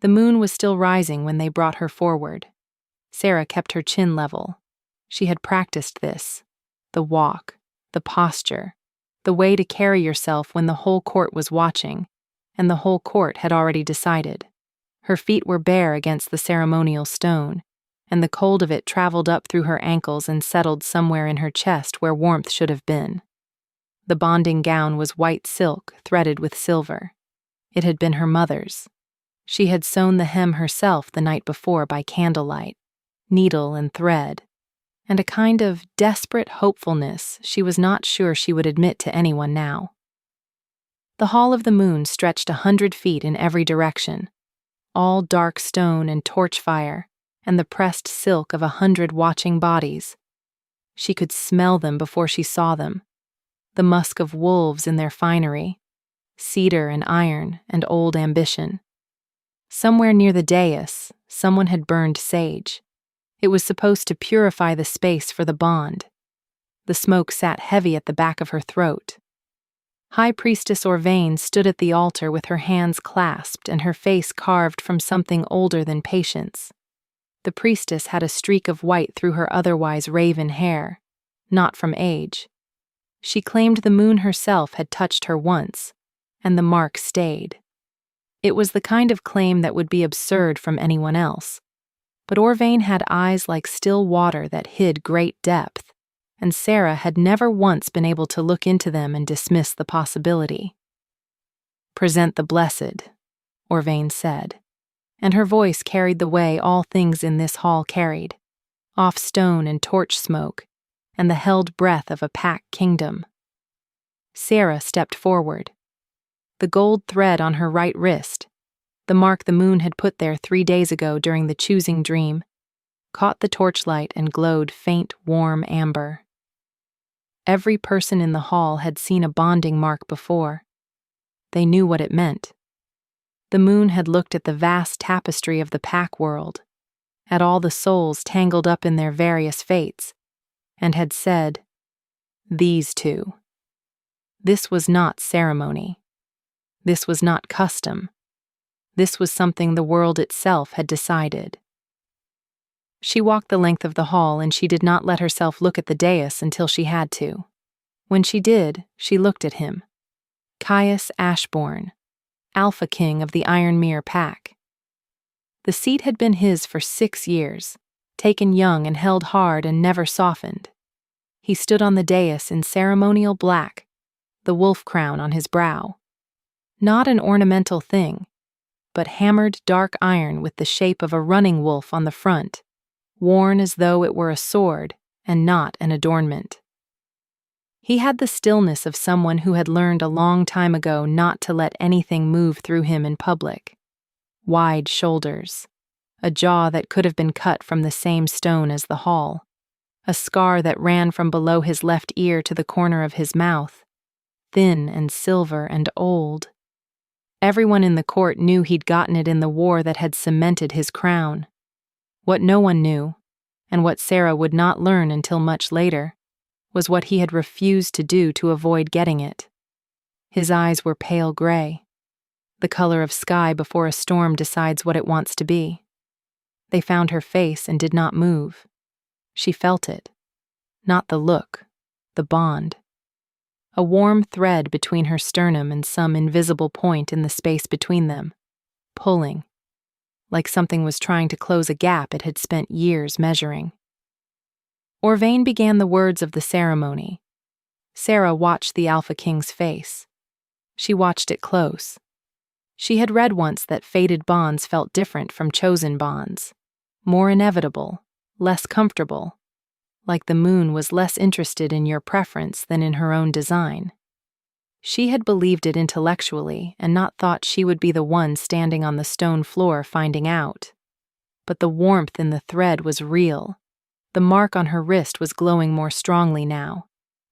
The moon was still rising when they brought her forward. Sarah kept her chin level. She had practiced this. The walk, the posture, the way to carry yourself when the whole court was watching, and the whole court had already decided. Her feet were bare against the ceremonial stone, and the cold of it traveled up through her ankles and settled somewhere in her chest where warmth should have been. The bonding gown was white silk threaded with silver. It had been her mother's. She had sewn the hem herself the night before by candlelight, needle and thread, and a kind of desperate hopefulness she was not sure she would admit to anyone now. The Hall of the Moon stretched 100 feet in every direction, all dark stone and torch fire, and the pressed silk of 100 watching bodies. She could smell them before she saw them, the musk of wolves in their finery, cedar and iron and old ambition. Somewhere near the dais, someone had burned sage. It was supposed to purify the space for the bond. The smoke sat heavy at the back of her throat. High Priestess Orvain stood at the altar with her hands clasped and her face carved from something older than patience. The priestess had a streak of white through her otherwise raven hair, not from age. She claimed the moon herself had touched her once, and the mark stayed. It was the kind of claim that would be absurd from anyone else. But Orvain had eyes like still water that hid great depth, and Sarah had never once been able to look into them and dismiss the possibility. "Present the blessed," Orvain said, and her voice carried the way all things in this hall carried, off stone and torch smoke, and the held breath of a pack kingdom. Sarah stepped forward. The gold thread on her right wrist, the mark the moon had put there 3 days ago during the choosing dream, caught the torchlight and glowed faint, warm amber. Every person in the hall had seen a bonding mark before. They knew what it meant. The moon had looked at the vast tapestry of the pack world, at all the souls tangled up in their various fates, and had said, "These two." This was not ceremony. This was not custom. This was something the world itself had decided. She walked the length of the hall and she did not let herself look at the dais until she had to. When she did, she looked at him. Caius Ashbourne, Alpha King of the Ironmere Pack. The seat had been his for 6 years, taken young and held hard and never softened. He stood on the dais in ceremonial black, the wolf crown on his brow. Not an ornamental thing, but hammered dark iron with the shape of a running wolf on the front, worn as though it were a sword and not an adornment. He had the stillness of someone who had learned a long time ago not to let anything move through him in public. Wide shoulders, a jaw that could have been cut from the same stone as the hall, a scar that ran from below his left ear to the corner of his mouth, thin and silver and old. Everyone in the court knew he'd gotten it in the war that had cemented his crown. What no one knew, and what Sarah would not learn until much later, was what he had refused to do to avoid getting it. His eyes were pale gray, the color of sky before a storm decides what it wants to be. They found her face and did not move. She felt it. Not the look, the bond. A warm thread between her sternum and some invisible point in the space between them, pulling, like something was trying to close a gap it had spent years measuring. Orvain began the words of the ceremony. Sarah watched the Alpha King's face. She watched it close. She had read once that fated bonds felt different from chosen bonds, more inevitable, less comfortable, like the moon was less interested in your preference than in her own design. She had believed it intellectually and not thought she would be the one standing on the stone floor finding out. But the warmth in the thread was real. The mark on her wrist was glowing more strongly now,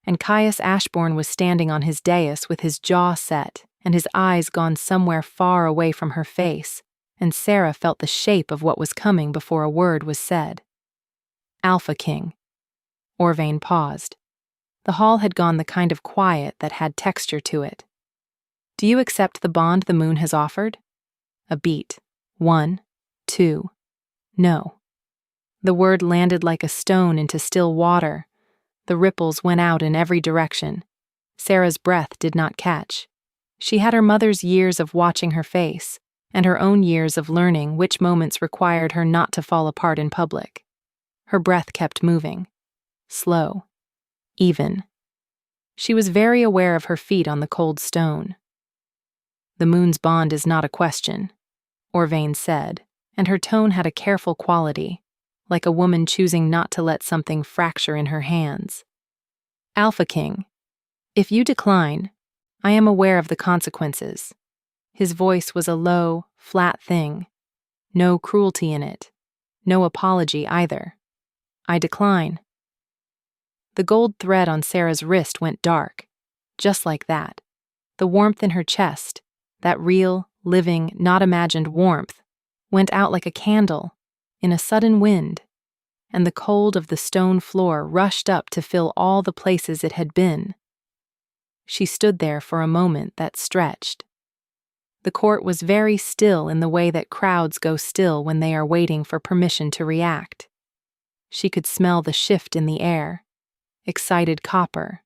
and Caius Ashbourne was standing on his dais with his jaw set and his eyes gone somewhere far away from her face, and Sarah felt the shape of what was coming before a word was said. "Alpha King." Orvain paused. The hall had gone the kind of quiet that had texture to it. "Do you accept the bond the moon has offered?" A beat. 1, 2, no. The word landed like a stone into still water. The ripples went out in every direction. Sarah's breath did not catch. She had her mother's years of watching her face, and her own years of learning which moments required her not to fall apart in public. Her breath kept moving. Slow. Even. She was very aware of her feet on the cold stone. The moon's bond is not a question, Orvain said, and her tone had a careful quality, like a woman choosing not to let something fracture in her hands. Alpha King, if you decline, I am aware of the consequences. His voice was a low, flat thing. No cruelty in it. No apology either. I decline. The gold thread on Sarah's wrist went dark, just like that. The warmth in her chest, that real, living, not imagined warmth, went out like a candle, in a sudden wind, and the cold of the stone floor rushed up to fill all the places it had been. She stood there for a moment that stretched. The court was very still in the way that crowds go still when they are waiting for permission to react. She could smell the shift in the air, excited copper,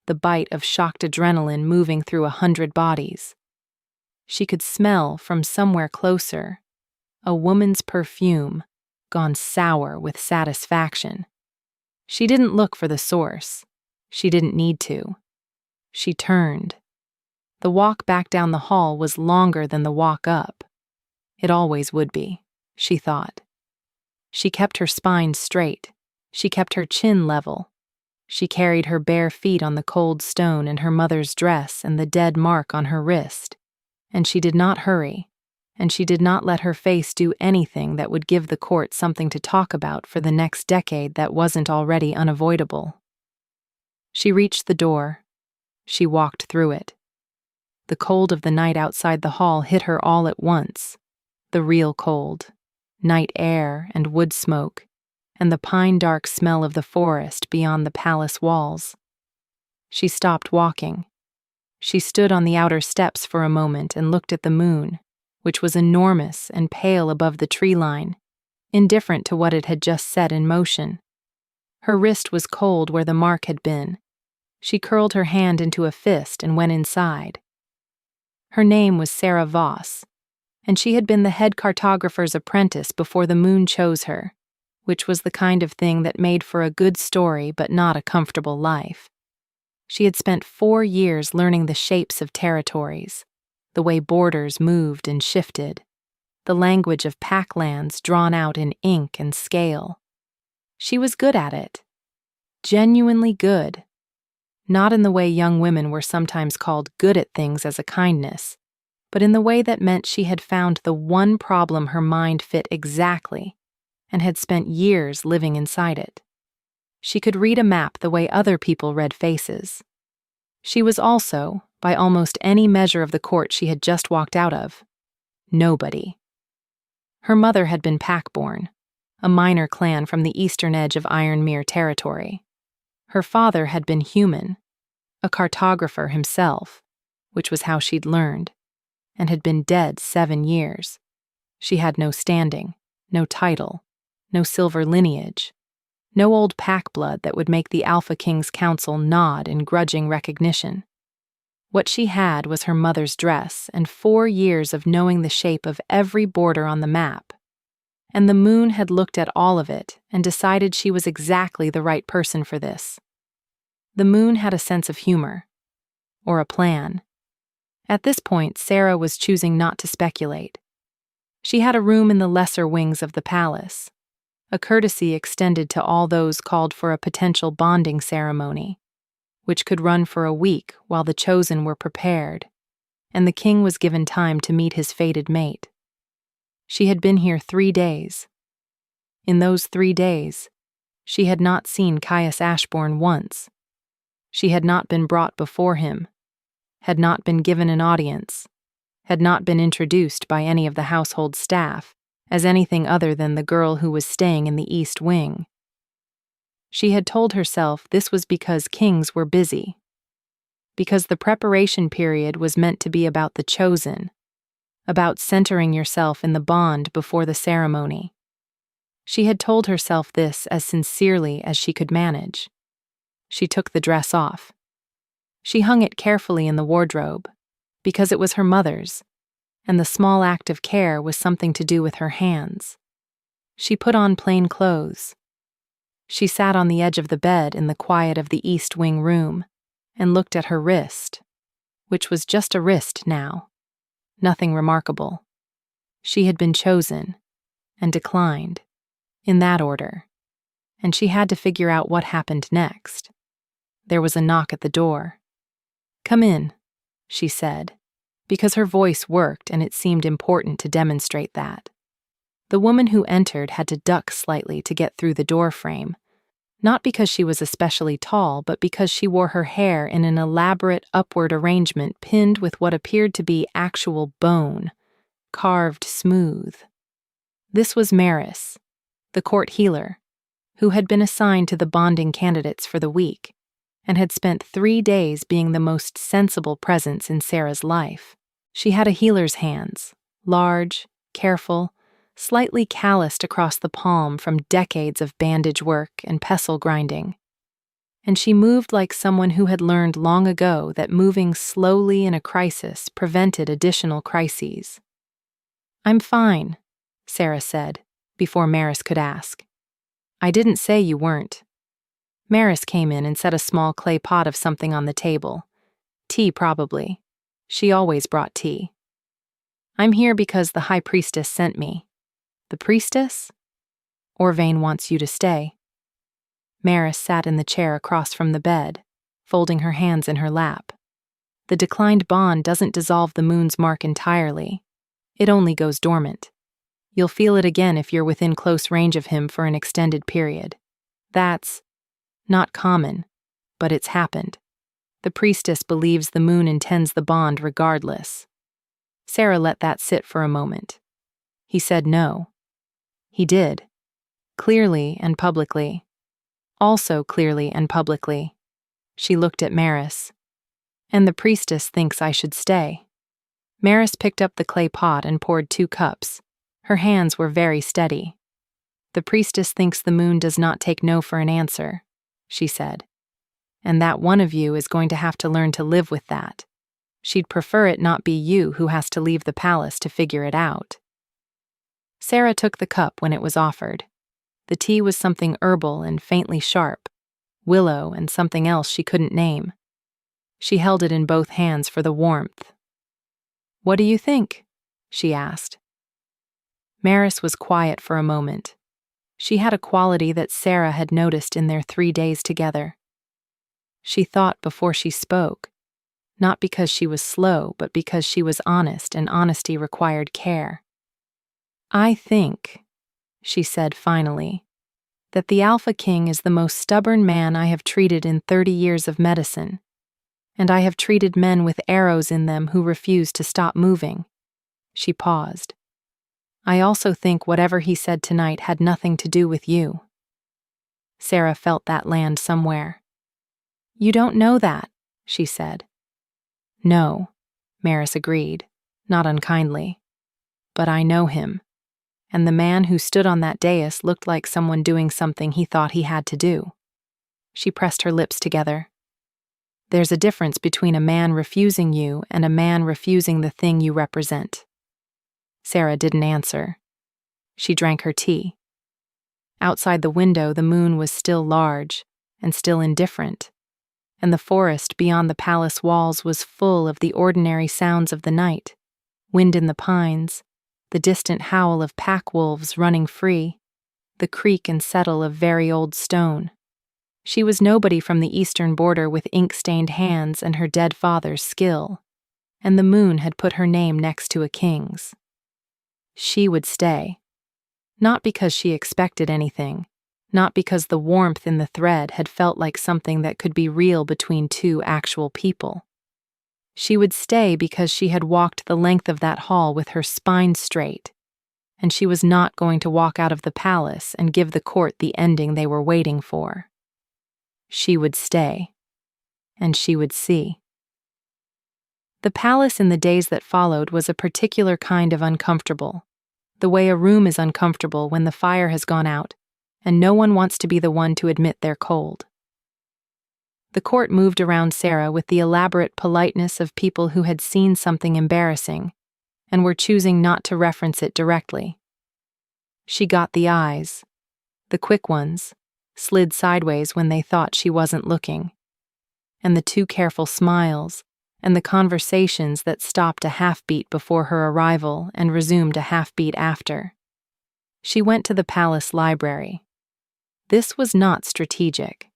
the bite of shocked adrenaline moving through 100 bodies. She could smell from somewhere closer a woman's perfume gone sour with satisfaction. She didn't look for the source. She didn't need to. She turned. The walk back down the hall was longer than the walk up. It always would be, she thought. She kept her spine straight. She kept her chin level. She carried her bare feet on the cold stone and her mother's dress and the dead mark on her wrist. And she did not hurry, and she did not let her face do anything that would give the court something to talk about for the next decade that wasn't already unavoidable. She reached the door. She walked through it. The cold of the night outside the hall hit her all at once. The real cold, night air and wood smoke, and the pine-dark smell of the forest beyond the palace walls. She stopped walking. She stood on the outer steps for a moment and looked at the moon, which was enormous and pale above the tree line, indifferent to what it had just set in motion. Her wrist was cold where the mark had been. She curled her hand into a fist and went inside. Her name was Sarah Voss, and she had been the head cartographer's apprentice before the moon chose her, which was the kind of thing that made for a good story but not a comfortable life. She had spent 4 years learning the shapes of territories, the way borders moved and shifted, the language of packlands drawn out in ink and scale. She was good at it. Genuinely good. Not in the way young women were sometimes called good at things as a kindness, but in the way that meant she had found the one problem her mind fit exactly, and had spent years living inside it. She could read a map the way other people read faces. She was also, by almost any measure of the court she had just walked out of, nobody. Her mother had been Packborn, a minor clan from the eastern edge of Ironmere territory. Her father had been human, a cartographer himself, which was how she'd learned, and had been dead 7 years. She had no standing, no title, no silver lineage, no old pack blood that would make the Alpha King's council nod in grudging recognition. What she had was her mother's dress and 4 years of knowing the shape of every border on the map. And the moon had looked at all of it and decided she was exactly the right person for this. The moon had a sense of humor, or a plan. At this point, Sarah was choosing not to speculate. She had a room in the lesser wings of the palace, a courtesy extended to all those called for a potential bonding ceremony, which could run for a week while the chosen were prepared, and the king was given time to meet his fated mate. She had been here 3 days. In those 3 days, she had not seen Caius Ashbourne once. She had not been brought before him, had not been given an audience, had not been introduced by any of the household staff as anything other than the girl who was staying in the East Wing. She had told herself this was because kings were busy, because the preparation period was meant to be about the chosen, about centering yourself in the bond before the ceremony. She had told herself this as sincerely as she could manage. She took the dress off. She hung it carefully in the wardrobe, because it was her mother's, and the small act of care was something to do with her hands. She put on plain clothes. She sat on the edge of the bed in the quiet of the East Wing room and looked at her wrist, which was just a wrist now. Nothing remarkable. She had been chosen and declined, in that order, and she had to figure out what happened next. There was a knock at the door. "Come in," she said, because her voice worked and it seemed important to demonstrate that. The woman who entered had to duck slightly to get through the door frame, not because she was especially tall, but because she wore her hair in an elaborate upward arrangement pinned with what appeared to be actual bone, carved smooth. This was Maris, the court healer, who had been assigned to the bonding candidates for the week, and had spent 3 days being the most sensible presence in Sarah's life. She had a healer's hands, large, careful, slightly calloused across the palm from decades of bandage work and pestle grinding. And she moved like someone who had learned long ago that moving slowly in a crisis prevented additional crises. "I'm fine," Sarah said, before Maris could ask. "I didn't say you weren't." Maris came in and set a small clay pot of something on the table. Tea, probably. She always brought tea. "I'm here because the High Priestess sent me." "The priestess?" "Orvain wants you to stay." Maris sat in the chair across from the bed, folding her hands in her lap. The declined bond doesn't dissolve the moon's mark entirely. It only goes dormant. You'll feel it again if you're within close range of him for an extended period. That's not common, but it's happened. The priestess believes the moon intends the bond regardless. Sarah let that sit for a moment. He said no. He did. Clearly and publicly. Also clearly and publicly. She looked at Maris. "And the priestess thinks I should stay." Maris picked up the clay pot and poured 2 cups. Her hands were very steady. "The priestess thinks the moon does not take no for an answer," she said. "And that one of you is going to have to learn to live with that. She'd prefer it not be you who has to leave the palace to figure it out." Sarah took the cup when it was offered. The tea was something herbal and faintly sharp, willow and something else she couldn't name. She held it in both hands for the warmth. "What do you think?" she asked. Maris was quiet for a moment. She had a quality that Sarah had noticed in their 3 days together. She thought before she spoke, not because she was slow, but because she was honest, and honesty required care. "I think," she said finally, "that the Alpha King is the most stubborn man I have treated in 30 years of medicine, and I have treated men with arrows in them who refuse to stop moving." She paused. "I also think whatever he said tonight had nothing to do with you." Sarah felt that land somewhere. "You don't know that," she said. "No," Maris agreed, not unkindly. "But I know him. And the man who stood on that dais looked like someone doing something he thought he had to do." She pressed her lips together. "There's a difference between a man refusing you and a man refusing the thing you represent." Sarah didn't answer. She drank her tea. Outside the window, the moon was still large and still indifferent, and the forest beyond the palace walls was full of the ordinary sounds of the night: wind in the pines, the distant howl of pack wolves running free, the creak and settle of very old stone. She was nobody from the eastern border with ink-stained hands and her dead father's skill, and the moon had put her name next to a king's. She would stay. Not because she expected anything, not because the warmth in the thread had felt like something that could be real between 2 actual people. She would stay because she had walked the length of that hall with her spine straight, and she was not going to walk out of the palace and give the court the ending they were waiting for. She would stay, and she would see. The palace in the days that followed was a particular kind of uncomfortable, the way a room is uncomfortable when the fire has gone out, and no one wants to be the one to admit they're cold. The court moved around Sarah with the elaborate politeness of people who had seen something embarrassing and were choosing not to reference it directly. She got the eyes, the quick ones, slid sideways when they thought she wasn't looking, and the too careful smiles, and the conversations that stopped a half-beat before her arrival and resumed a half-beat after. She went to the palace library. This was not strategic.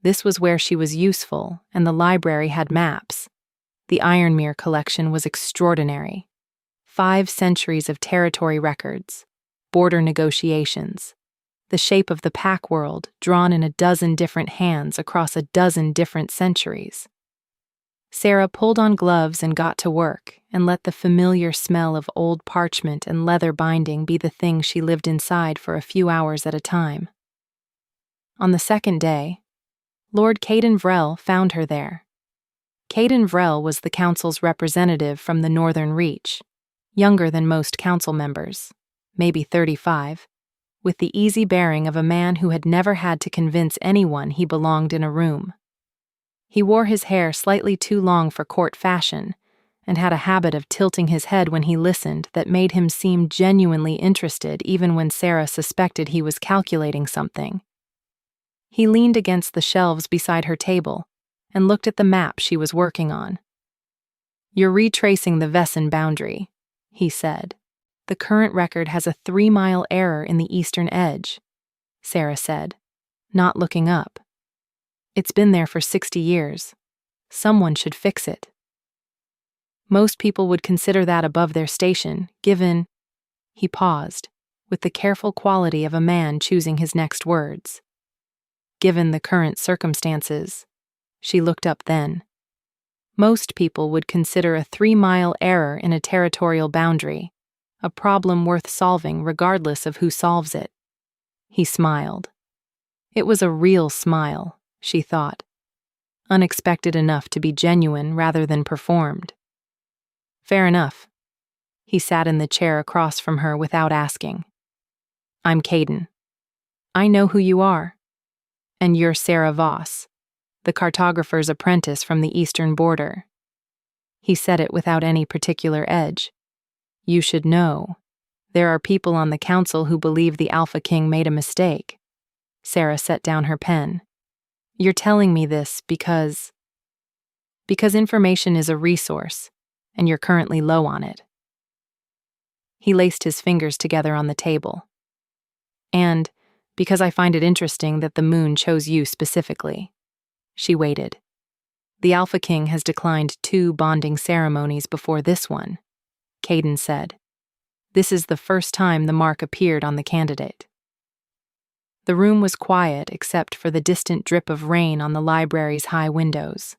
This was where she was useful, and the library had maps. The Ironmere collection was extraordinary. 5 centuries of territory records, border negotiations, the shape of the pack world drawn in a dozen different hands across a dozen different centuries. Sarah pulled on gloves and got to work and let the familiar smell of old parchment and leather binding be the thing she lived inside for a few hours at a time. On the second day, Lord Caden Vrell found her there. Caden Vrell was the council's representative from the Northern Reach, younger than most council members, maybe 35, with the easy bearing of a man who had never had to convince anyone he belonged in a room. He wore his hair slightly too long for court fashion, and had a habit of tilting his head when he listened that made him seem genuinely interested even when Sarah suspected he was calculating something. He leaned against the shelves beside her table and looked at the map she was working on. "You're retracing the Vesson boundary," he said. "The current record has a 3-mile error in the eastern edge," Sarah said, not looking up. "It's been there for 60 years. Someone should fix it." Most people would consider that above their station, given— He paused, with the careful quality of a man choosing his next words. "Given the current circumstances," she looked up then. "Most people would consider a 3-mile error in a territorial boundary a problem worth solving regardless of who solves it." He smiled. It was a real smile, she thought. Unexpected enough to be genuine rather than performed. "Fair enough." He sat in the chair across from her without asking. "I'm Caden. I know who you are. And you're Sarah Voss, the cartographer's apprentice from the eastern border." He said it without any particular edge. "You should know. There are people on the council who believe the Alpha King made a mistake." Sarah set down her pen. "You're telling me this because information is a resource, and you're currently low on it." He laced his fingers together on the table. "And because I find it interesting that the moon chose you specifically." She waited. "The Alpha King has declined 2 bonding ceremonies before this one," Caden said. "This is the first time the mark appeared on the candidate." The room was quiet except for the distant drip of rain on the library's high windows.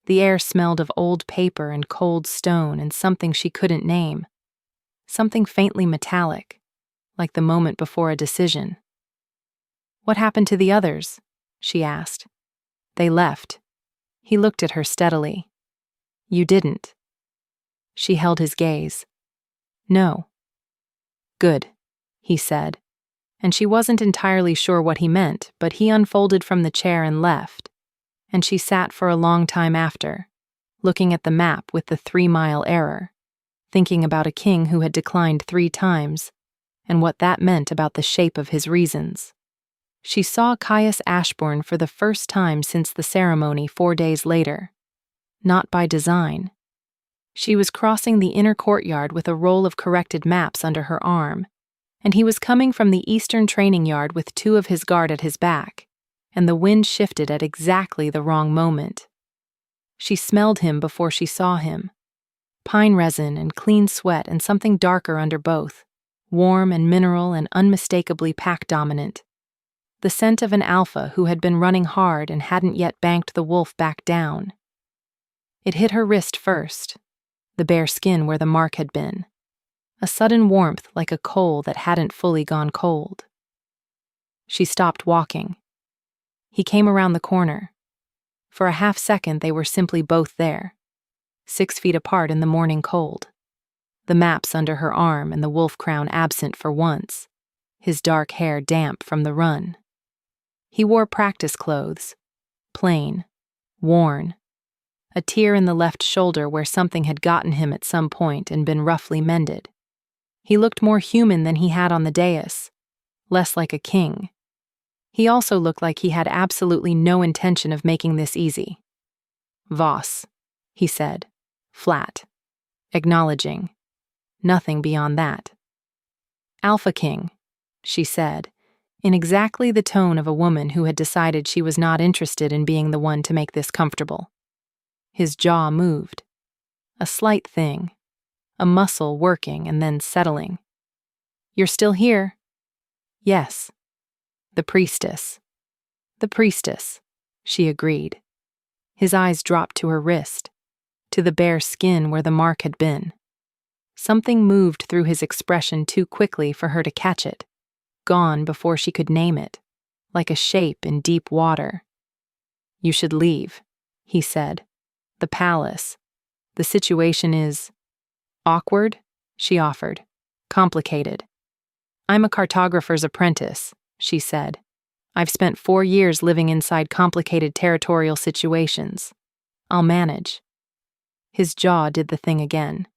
The air smelled of old paper and cold stone and something she couldn't name. Something faintly metallic, like the moment before a decision. "What happened to the others?" she asked. "They left." He looked at her steadily. "You didn't." She held his gaze. "No." "Good," he said, and she wasn't entirely sure what he meant, but he unfolded from the chair and left, and she sat for a long time after, looking at the map with the 3-mile error, thinking about a king who had declined 3 times, and what that meant about the shape of his reasons. She saw Caius Ashbourne for the first time since the ceremony 4 days later. Not by design. She was crossing the inner courtyard with a roll of corrected maps under her arm, and he was coming from the eastern training yard with 2 of his guard at his back, and the wind shifted at exactly the wrong moment. She smelled him before she saw him. Pine resin and clean sweat and something darker under both, warm and mineral and unmistakably pack-dominant. The scent of an alpha who had been running hard and hadn't yet banked the wolf back down. It hit her wrist first, the bare skin where the mark had been. A sudden warmth like a coal that hadn't fully gone cold. She stopped walking. He came around the corner. For a half second they were simply both there. 6 feet apart in the morning cold. The maps under her arm and the wolf crown absent for once, his dark hair damp from the run. He wore practice clothes, plain, worn, a tear in the left shoulder where something had gotten him at some point and been roughly mended. He looked more human than he had on the dais, less like a king. He also looked like he had absolutely no intention of making this easy. "Voss," he said, flat, acknowledging. Nothing beyond that. "Alpha King," she said, in exactly the tone of a woman who had decided she was not interested in being the one to make this comfortable. His jaw moved. A slight thing, a muscle working and then settling. "You're still here?" "Yes." "The priestess." "The priestess," she agreed. His eyes dropped to her wrist, to the bare skin where the mark had been. Something moved through his expression too quickly for her to catch it, gone before she could name it, like a shape in deep water. "You should leave," he said. "The palace. The situation is awkward," she offered. "Complicated." "I'm a cartographer's apprentice," she said. "I've spent 4 years living inside complicated territorial situations. I'll manage." His jaw did the thing again.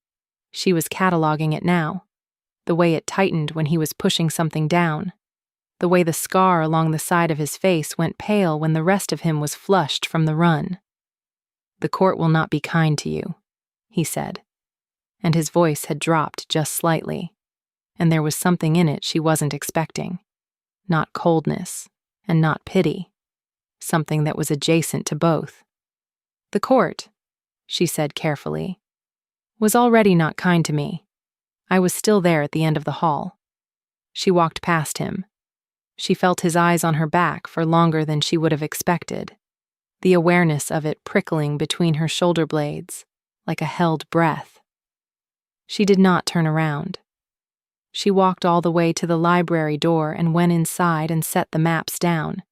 She was cataloging it now. The way it tightened when he was pushing something down. The way the scar along the side of his face went pale when the rest of him was flushed from the run. "The court will not be kind to you," he said. And his voice had dropped just slightly, and there was something in it she wasn't expecting. Not coldness, and not pity. Something that was adjacent to both. "The court," she said carefully, "was already not kind to me. I was still there at the end of the hall." She walked past him. She felt his eyes on her back for longer than she would have expected, the awareness of it prickling between her shoulder blades, like a held breath. She did not turn around. She walked all the way to the library door and went inside and set the maps down,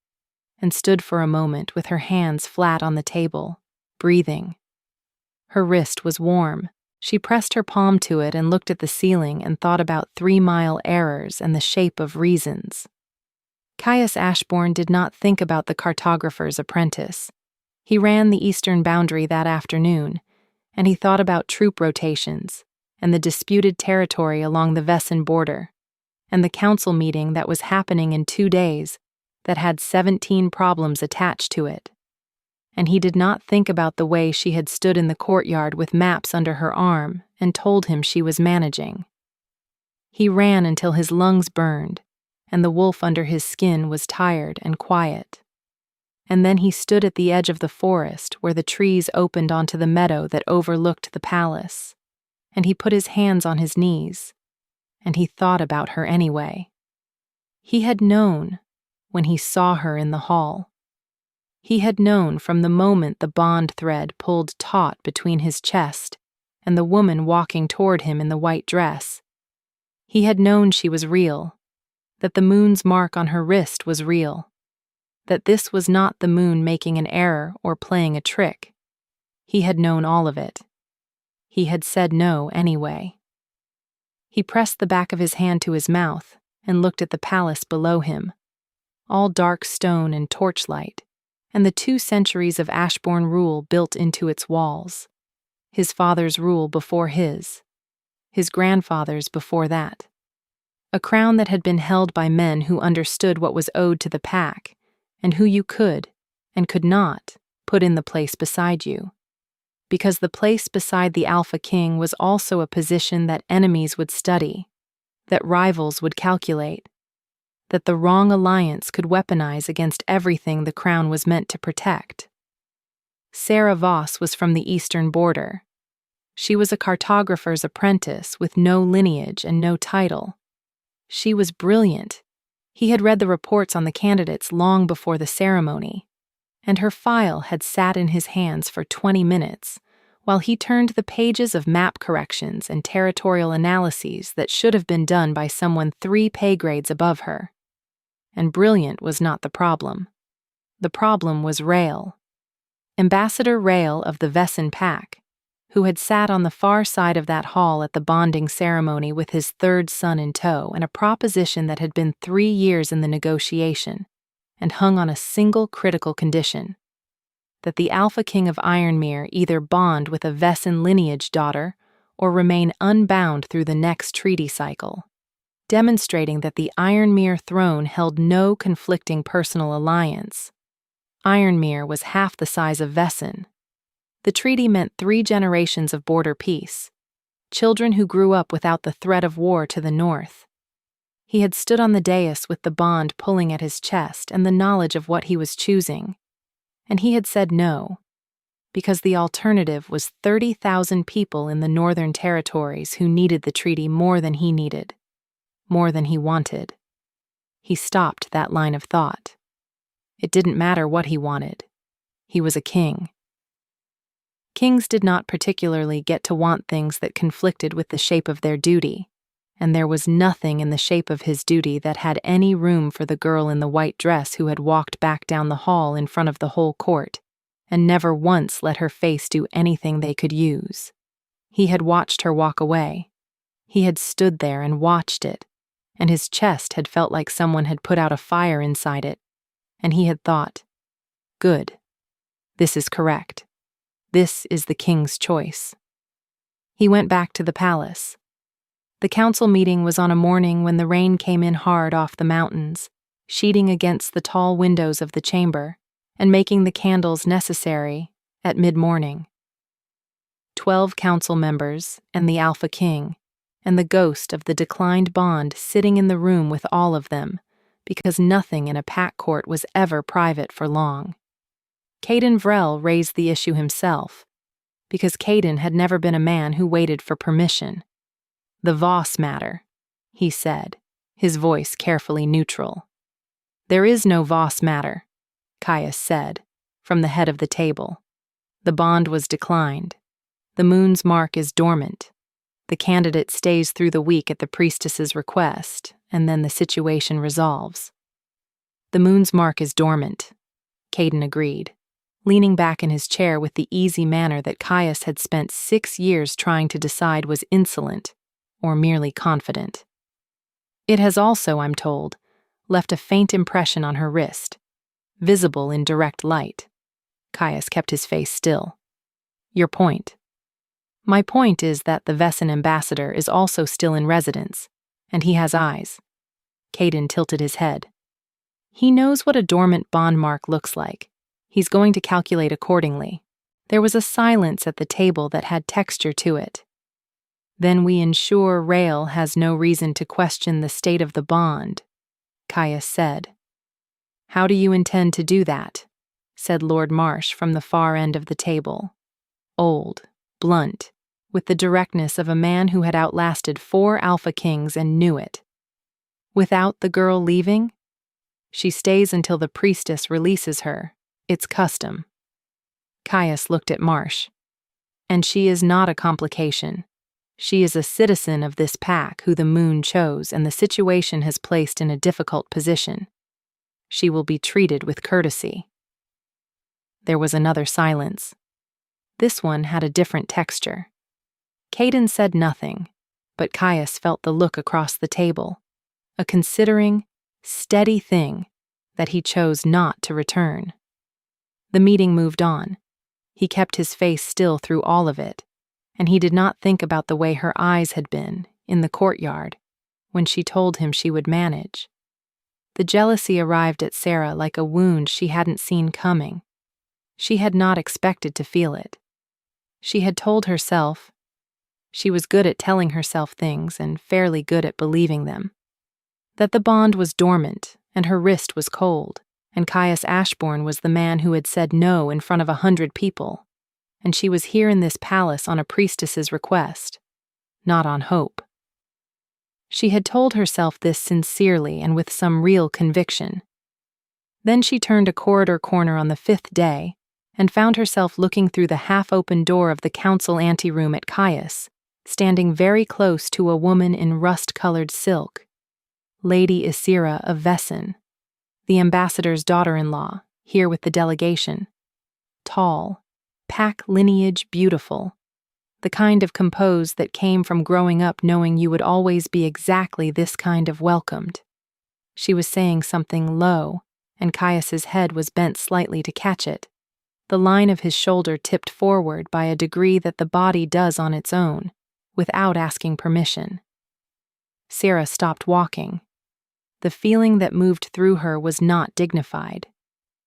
and stood for a moment with her hands flat on the table, breathing. Her wrist was warm. She pressed her palm to it and looked at the ceiling and thought about 3-mile errors and the shape of reasons. Caius Ashbourne did not think about the cartographer's apprentice. He ran the eastern boundary that afternoon, and he thought about troop rotations and the disputed territory along the Vesson border, and the council meeting that was happening in 2 days that had 17 problems attached to it. And he did not think about the way she had stood in the courtyard with maps under her arm and told him she was managing. He ran until his lungs burned, and the wolf under his skin was tired and quiet. And then he stood at the edge of the forest where the trees opened onto the meadow that overlooked the palace, and he put his hands on his knees, and he thought about her anyway. He had known when he saw her in the hall. He had known from the moment the bond thread pulled taut between his chest and the woman walking toward him in the white dress. He had known she was real, that the moon's mark on her wrist was real, that this was not the moon making an error or playing a trick. He had known all of it. He had said no anyway. He pressed the back of his hand to his mouth and looked at the palace below him, all dark stone and torchlight, and the 2 centuries of Ashbourne rule built into its walls. His father's rule before his grandfather's before that. A crown that had been held by men who understood what was owed to the pack, and who you could, and could not, put in the place beside you. Because the place beside the Alpha King was also a position that enemies would study, that rivals would calculate, that the wrong alliance could weaponize against everything the crown was meant to protect. Sarah Voss was from the eastern border. She was a cartographer's apprentice with no lineage and no title. She was brilliant. He had read the reports on the candidates long before the ceremony, and her file had sat in his hands for 20 minutes while he turned the pages of map corrections and territorial analyses that should have been done by someone 3 pay grades above her. And brilliant was not the problem. The problem was Rail. Ambassador Rail of the Vesson Pack, who had sat on the far side of that hall at the bonding ceremony with his third son in tow, and a proposition that had been 3 years in the negotiation and hung on a single critical condition: that the Alpha King of Ironmere either bond with a Vessin lineage daughter or remain unbound through the next treaty cycle, demonstrating that the Ironmere throne held no conflicting personal alliance. Ironmere was half the size of Vessin. The treaty meant 3 generations of border peace, children who grew up without the threat of war to the north. He had stood on the dais with the bond pulling at his chest and the knowledge of what he was choosing, and he had said no, because the alternative was 30,000 people in the northern territories who needed the treaty more than he needed, more than he wanted. He stopped that line of thought. It didn't matter what he wanted. He was a king. Kings did not particularly get to want things that conflicted with the shape of their duty, and there was nothing in the shape of his duty that had any room for the girl in the white dress who had walked back down the hall in front of the whole court, and never once let her face do anything they could use. He had watched her walk away. He had stood there and watched it, and his chest had felt like someone had put out a fire inside it, and he had thought, "Good. This is correct. This is the king's choice." He went back to the palace. The council meeting was on a morning when the rain came in hard off the mountains, sheeting against the tall windows of the chamber and making the candles necessary at mid-morning. 12 council members and the Alpha King, and the ghost of the declined bond sitting in the room with all of them, because nothing in a pack court was ever private for long. Caden Vrell raised the issue himself, because Caden had never been a man who waited for permission. "The Voss matter," he said, his voice carefully neutral. "There is no Voss matter," Caius said, from the head of the table. "The bond was declined. The moon's mark is dormant. The candidate stays through the week at the priestess's request, and then the situation resolves." "The moon's mark is dormant," Caden agreed, leaning back in his chair with the easy manner that Caius had spent 6 years trying to decide was insolent or merely confident. "It has also, I'm told, left a faint impression on her wrist, visible in direct light." Caius kept his face still. "Your point?" "My point is that the Vessin ambassador is also still in residence, and he has eyes." Caden tilted his head. "He knows what a dormant bond mark looks like. He's going to calculate accordingly." There was a silence at the table that had texture to it. "Then we ensure Rael has no reason to question the state of the bond," Caius said. "How do you intend to do that?" said Lord Marsh from the far end of the table. Old, blunt, with the directness of a man who had outlasted 4 Alpha Kings and knew it. "Without the girl leaving? She stays until the priestess releases her. It's custom." Caius looked at Marsh. "And she is not a complication. She is a citizen of this pack who the moon chose, and the situation has placed in a difficult position. She will be treated with courtesy." There was another silence. This one had a different texture. Caden said nothing, but Caius felt the look across the table, a considering, steady thing that he chose not to return. The meeting moved on. He kept his face still through all of it, and he did not think about the way her eyes had been, in the courtyard, when she told him she would manage. The jealousy arrived at Sarah like a wound she hadn't seen coming. She had not expected to feel it. She had told herself, she was good at telling herself things and fairly good at believing them, that the bond was dormant and her wrist was cold, and Caius Ashbourne was the man who had said no in front of 100 people, and she was here in this palace on a priestess's request, not on hope. She had told herself this sincerely and with some real conviction. Then she turned a corridor corner on the 5th day and found herself looking through the half-open door of the council anteroom at Caius, standing very close to a woman in rust-colored silk, Lady Isira of Vessin, the ambassador's daughter-in-law, here with the delegation. Tall, pack lineage beautiful, the kind of compose that came from growing up knowing you would always be exactly this kind of welcomed. She was saying something low, and Caius's head was bent slightly to catch it. The line of his shoulder tipped forward by a degree that the body does on its own, without asking permission. Sarah stopped walking. The feeling that moved through her was not dignified.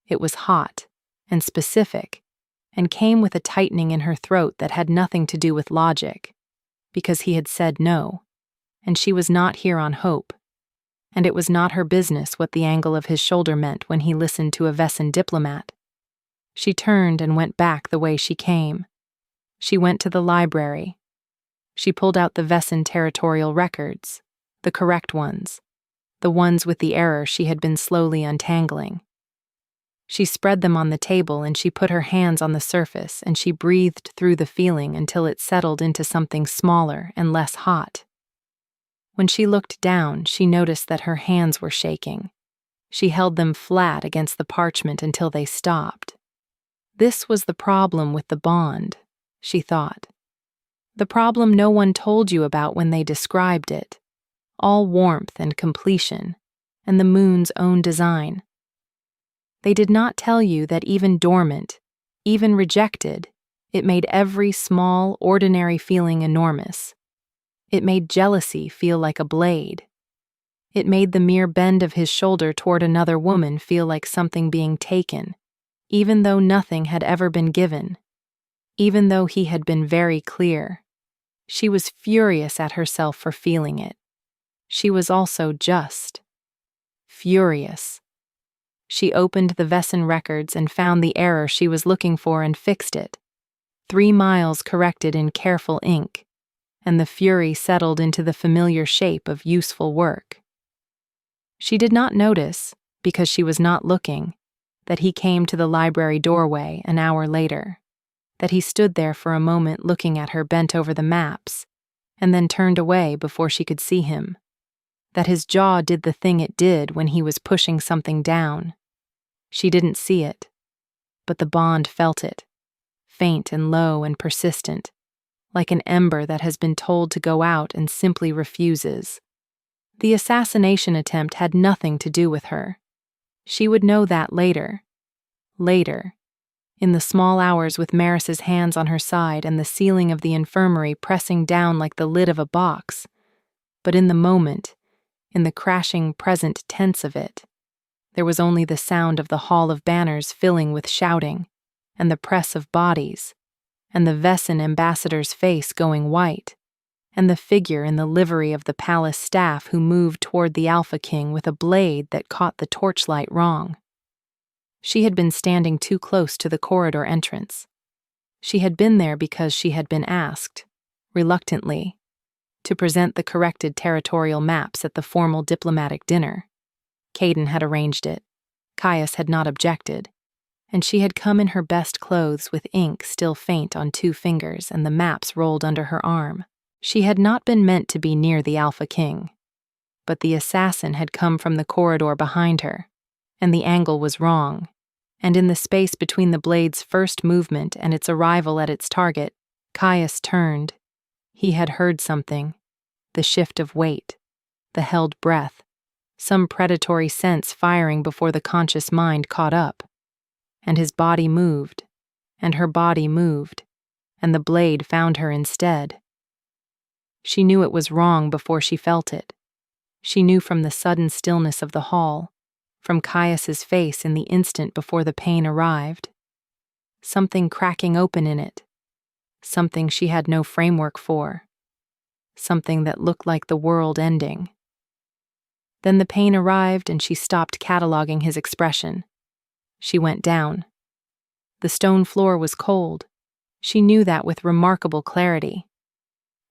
It was hot and specific, and came with a tightening in her throat that had nothing to do with logic, because he had said no, and she was not here on hope, and it was not her business what the angle of his shoulder meant when he listened to a Vessan diplomat. She turned and went back the way she came. She went to the library. She pulled out the Vessan territorial records, the correct ones, the ones with the error she had been slowly untangling. She spread them on the table and she put her hands on the surface and she breathed through the feeling until it settled into something smaller and less hot. When she looked down, she noticed that her hands were shaking. She held them flat against the parchment until they stopped. This was the problem with the bond, she thought. The problem no one told you about when they described it. All warmth and completion, and the moon's own design. They did not tell you that even dormant, even rejected, it made every small, ordinary feeling enormous. It made jealousy feel like a blade. It made the mere bend of his shoulder toward another woman feel like something being taken, even though nothing had ever been given, even though he had been very clear. She was furious at herself for feeling it. She was also just furious. She opened the Vessan records and found the error she was looking for and fixed it. 3 miles corrected in careful ink, and the fury settled into the familiar shape of useful work. She did not notice, because she was not looking, that he came to the library doorway an hour later, that he stood there for a moment looking at her bent over the maps, and then turned away before she could see him, that his jaw did the thing it did when he was pushing something down. She didn't see it, but the bond felt it, faint and low and persistent, like an ember that has been told to go out and simply refuses. The assassination attempt had nothing to do with her. She would know that later. Later, in the small hours with Maris's hands on her side and the ceiling of the infirmary pressing down like the lid of a box. But in the moment, in the crashing present tense of it, there was only the sound of the hall of banners filling with shouting, and the press of bodies, and the Vessan ambassador's face going white, and the figure in the livery of the palace staff who moved toward the Alpha King with a blade that caught the torchlight wrong. She had been standing too close to the corridor entrance. She had been there because she had been asked, reluctantly, to present the corrected territorial maps at the formal diplomatic dinner. Caden had arranged it. Caius had not objected, and she had come in her best clothes with ink still faint on 2 fingers and the maps rolled under her arm. She had not been meant to be near the Alpha King, but the assassin had come from the corridor behind her, and the angle was wrong, and in the space between the blade's first movement and its arrival at its target, Caius turned. He had heard something, the shift of weight, the held breath, some predatory sense firing before the conscious mind caught up, and his body moved, and her body moved, and the blade found her instead. She knew it was wrong before she felt it. She knew from the sudden stillness of the hall, from Caius's face in the instant before the pain arrived. Something cracking open in it. Something she had no framework for. Something that looked like the world ending. Then the pain arrived and she stopped cataloging his expression. She went down. The stone floor was cold. She knew that with remarkable clarity.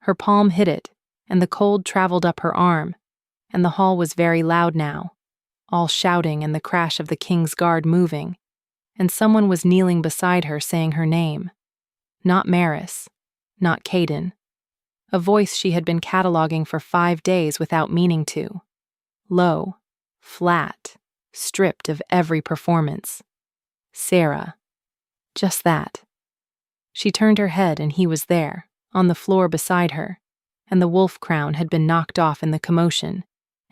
Her palm hit it, and the cold traveled up her arm, and the hall was very loud now, all shouting and the crash of the king's guard moving, and someone was kneeling beside her saying her name. Not Maris, not Caden. A voice she had been cataloging for 5 days without meaning to. Low, flat, stripped of every performance. Sarah. Just that. She turned her head and he was there, on the floor beside her, and the wolf crown had been knocked off in the commotion,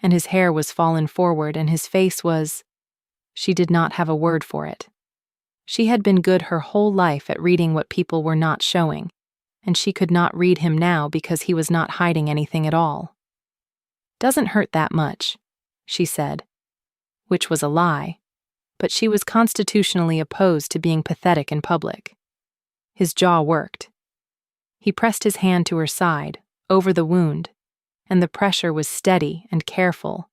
and his hair was fallen forward and his face was… She did not have a word for it. She had been good her whole life at reading what people were not showing, and she could not read him now because he was not hiding anything at all. "Doesn't hurt that much," she said, which was a lie, but she was constitutionally opposed to being pathetic in public. His jaw worked. He pressed his hand to her side, over the wound, and the pressure was steady and careful,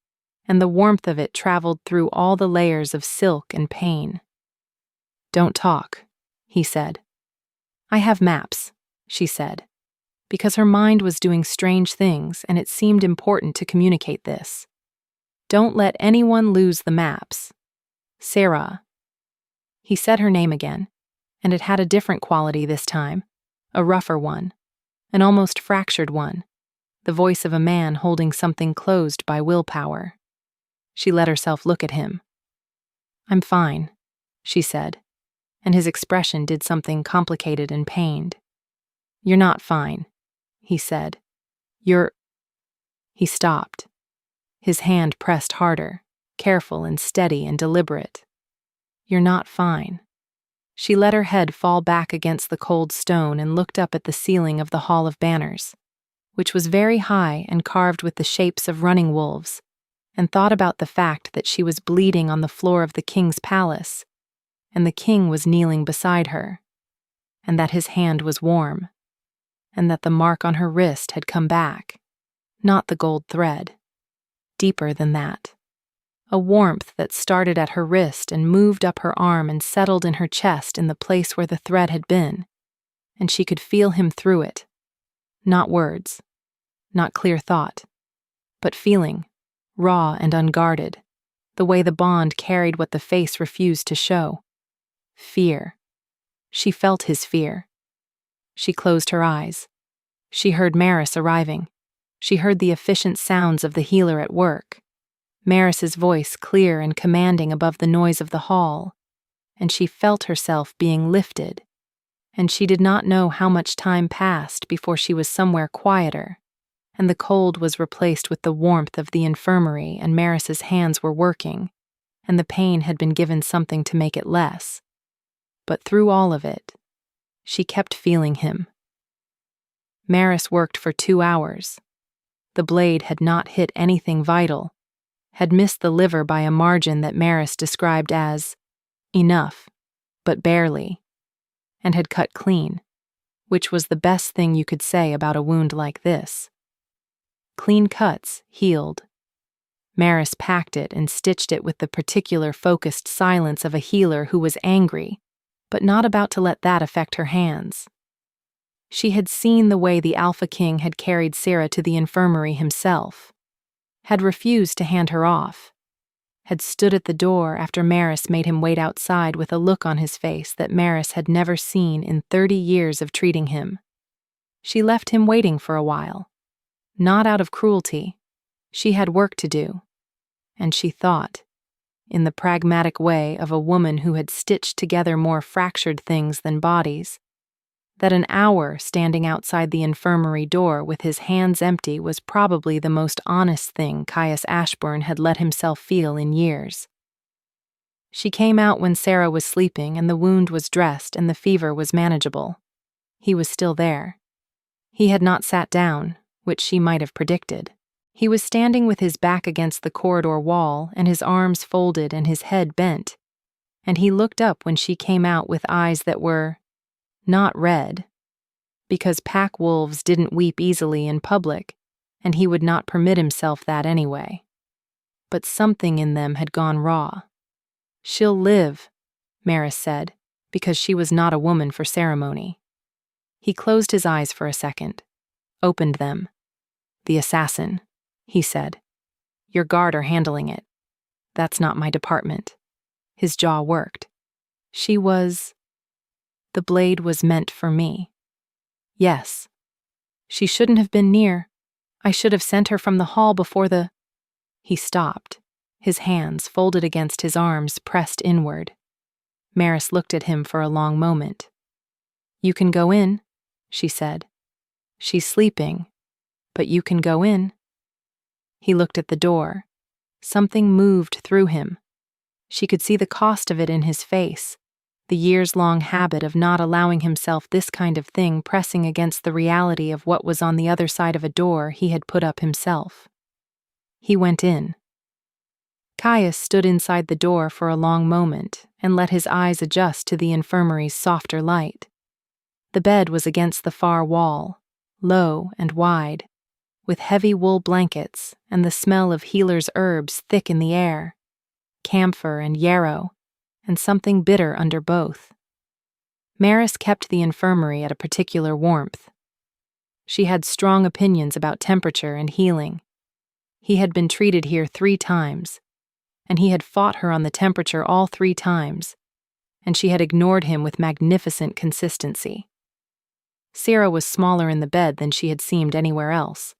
and the warmth of it traveled through all the layers of silk and pain. "Don't talk," he said. "I have maps," she said, because her mind was doing strange things and it seemed important to communicate this. "Don't let anyone lose the maps. Sarah." He said her name again, and it had a different quality this time, a rougher one, an almost fractured one, the voice of a man holding something closed by willpower. She let herself look at him. "I'm fine," she said, and his expression did something complicated and pained. "You're not fine," he said. "You're…" He stopped. His hand pressed harder, careful and steady and deliberate. "You're not fine." She let her head fall back against the cold stone and looked up at the ceiling of the Hall of Banners, which was very high and carved with the shapes of running wolves, and thought about the fact that she was bleeding on the floor of the king's palace, and the king was kneeling beside her, and that his hand was warm, and that the mark on her wrist had come back, not the gold thread, deeper than that. A warmth that started at her wrist and moved up her arm and settled in her chest in the place where the thread had been, and she could feel him through it. Not words, not clear thought, but feeling, raw and unguarded, the way the bond carried what the face refused to show. Fear. She felt his fear. She closed her eyes. She heard Maris arriving. She heard the efficient sounds of the healer at work. Maris's voice clear and commanding above the noise of the hall, and she felt herself being lifted, and she did not know how much time passed before she was somewhere quieter, and the cold was replaced with the warmth of the infirmary and Maris's hands were working, and the pain had been given something to make it less. But through all of it, she kept feeling him. Maris worked for 2 hours. The blade had not hit anything vital, had missed the liver by a margin that Maris described as enough, but barely, and had cut clean, which was the best thing you could say about a wound like this. Clean cuts healed. Maris packed it and stitched it with the particular focused silence of a healer who was angry, but not about to let that affect her hands. She had seen the way the Alpha King had carried Sarah to the infirmary himself, had refused to hand her off, had stood at the door after Maris made him wait outside with a look on his face that Maris had never seen in 30 years of treating him. She left him waiting for a while, not out of cruelty. She had work to do, and she thought, in the pragmatic way of a woman who had stitched together more fractured things than bodies, that an hour standing outside the infirmary door with his hands empty was probably the most honest thing Caius Ashburn had let himself feel in years. She came out when Sarah was sleeping and the wound was dressed and the fever was manageable. He was still there. He had not sat down, which she might have predicted. He was standing with his back against the corridor wall and his arms folded and his head bent, and he looked up when she came out with eyes that were not red, because pack wolves didn't weep easily in public, and he would not permit himself that anyway. But something in them had gone raw. "She'll live," Maris said, because she was not a woman for ceremony. He closed his eyes for a second, opened them. "The assassin," he said. "Your guard are handling it. That's not my department." His jaw worked. She was… The blade was meant for me. Yes. She shouldn't have been near. I should have sent her from the hall before the… He stopped, his hands folded against his arms pressed inward. Maris looked at him for a long moment. "You can go in," she said. She's sleeping, but you can go in." He looked at the door. Something moved through him. She could see the cost of it in his face, the years-long habit of not allowing himself this kind of thing pressing against the reality of what was on the other side of a door he had put up himself. He went in. Caius stood inside the door for a long moment and let his eyes adjust to the infirmary's softer light. The bed was against the far wall, low and wide, with heavy wool blankets and the smell of healer's herbs thick in the air, camphor and yarrow, and something bitter under both. Maris kept the infirmary at a particular warmth. She had strong opinions about temperature and healing. He had been treated here 3 times, and he had fought her on the temperature all 3 times, and she had ignored him with magnificent consistency. Sarah was smaller in the bed than she had seemed anywhere else.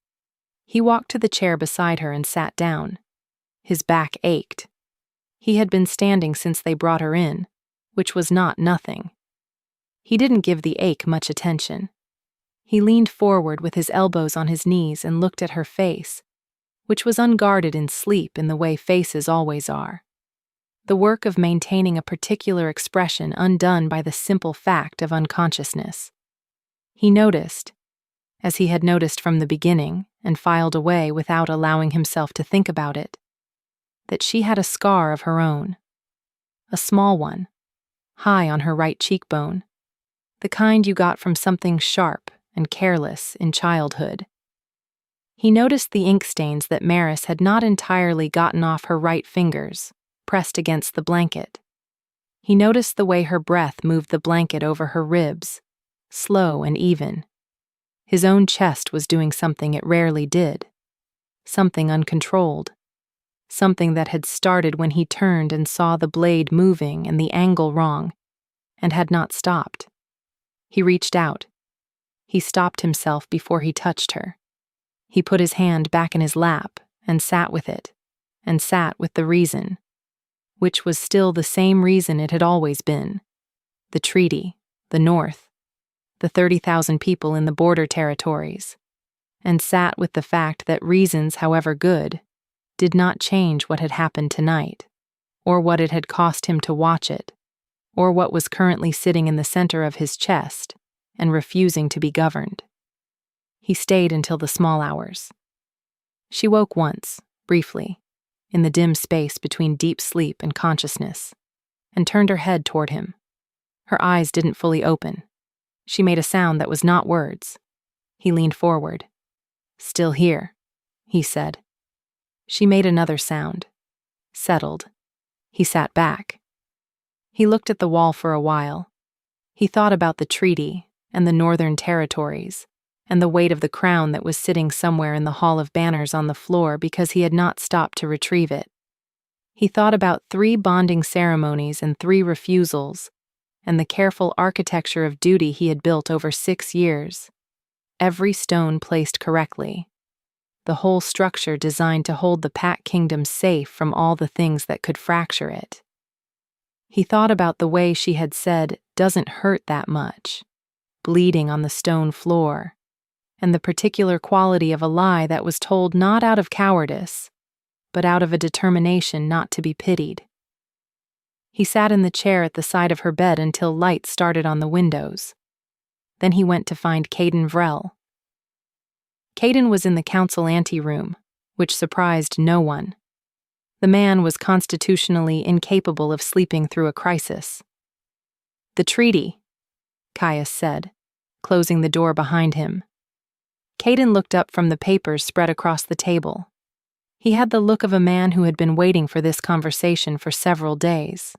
He walked to the chair beside her and sat down. His back ached. He had been standing since they brought her in, which was not nothing. He didn't give the ache much attention. He leaned forward with his elbows on his knees and looked at her face, which was unguarded in sleep in the way faces always are. The work of maintaining a particular expression undone by the simple fact of unconsciousness. He noticed, as he had noticed from the beginning and filed away without allowing himself to think about it, that she had a scar of her own. A small one, high on her right cheekbone, the kind you got from something sharp and careless in childhood. He noticed the ink stains that Maris had not entirely gotten off her right fingers, pressed against the blanket. He noticed the way her breath moved the blanket over her ribs, slow and even. His own chest was doing something it rarely did, something uncontrolled, something that had started when he turned and saw the blade moving and the angle wrong, and had not stopped. He reached out. He stopped himself before he touched her. He put his hand back in his lap and sat with it, and sat with the reason, which was still the same reason it had always been: the treaty, the North, the 30,000 people in the border territories, and sat with the fact that reasons, however good, did not change what had happened tonight, or what it had cost him to watch it, or what was currently sitting in the center of his chest and refusing to be governed. He stayed until the small hours. She woke once, briefly, in the dim space between deep sleep and consciousness, and turned her head toward him. Her eyes didn't fully open. She made a sound that was not words. He leaned forward. "Still here," he said. She made another sound. Settled. He sat back. He looked at the wall for a while. He thought about the treaty and the northern territories, and the weight of the crown that was sitting somewhere in the Hall of Banners on the floor because he had not stopped to retrieve it. He thought about 3 bonding ceremonies and 3 refusals, and the careful architecture of duty he had built over 6 years. Every stone placed correctly. The whole structure designed to hold the Pack Kingdom safe from all the things that could fracture it. He thought about the way she had said, "doesn't hurt that much," bleeding on the stone floor, and the particular quality of a lie that was told not out of cowardice, but out of a determination not to be pitied. He sat in the chair at the side of her bed until light started on the windows. Then he went to find Caden Vrell. Caden was in the council anteroom, which surprised no one. The man was constitutionally incapable of sleeping through a crisis. "The treaty," Caius said, closing the door behind him. Caden looked up from the papers spread across the table. He had the look of a man who had been waiting for this conversation for several days.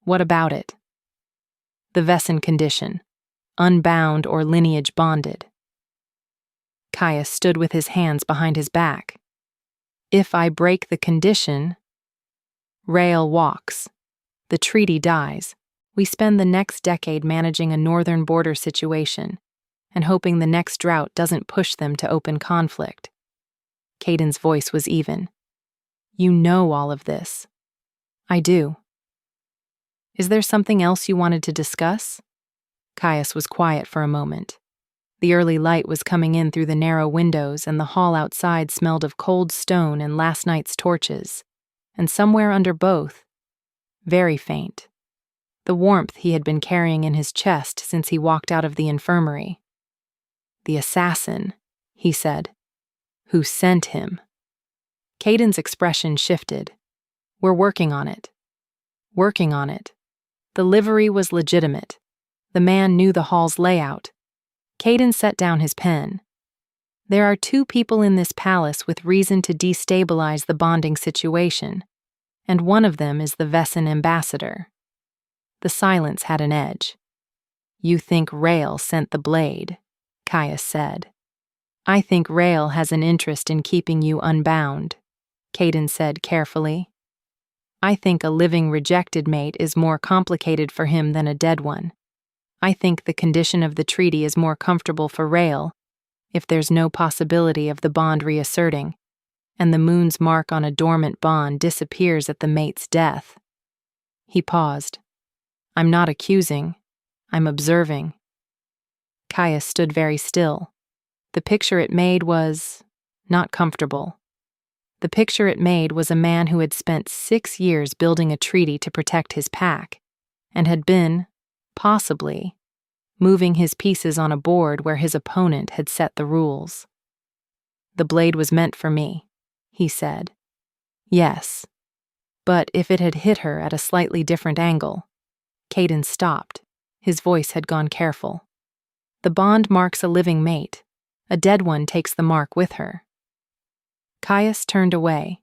"What about it?" "The Vesson condition, unbound or lineage bonded." Caius stood with his hands behind his back. "If I break the condition..." "Rail walks. The treaty dies. We spend the next decade managing a northern border situation and hoping the next drought doesn't push them to open conflict." Caden's voice was even. "You know all of this." "I do." "Is there something else you wanted to discuss?" Caius was quiet for a moment. The early light was coming in through the narrow windows, and the hall outside smelled of cold stone and last night's torches, and somewhere under both, very faint, the warmth he had been carrying in his chest since he walked out of the infirmary. "The assassin," he said. "Who sent him?" Caden's expression shifted. "We're working on it." Working on it. The livery was legitimate. The man knew the hall's layout. Caden set down his pen. "There are 2 people in this palace with reason to destabilize the bonding situation, and one of them is the Vessin ambassador." The silence had an edge. "You think Rael sent the blade," Caius said. "I think Rael has an interest in keeping you unbound," Caden said carefully. "I think a living rejected mate is more complicated for him than a dead one. I think the condition of the treaty is more comfortable for Rael, if there's no possibility of the bond reasserting, and the moon's mark on a dormant bond disappears at the mate's death." He paused. "I'm not accusing, I'm observing." Caius stood very still. The picture it made was not comfortable. The picture it made was a man who had spent 6 years building a treaty to protect his pack, and had been, possibly, moving his pieces on a board where his opponent had set the rules. "The blade was meant for me," he said. "Yes, but if it had hit her at a slightly different angle." Caden stopped. His voice had gone careful. "The bond marks a living mate. A dead one takes the mark with her." Caius turned away.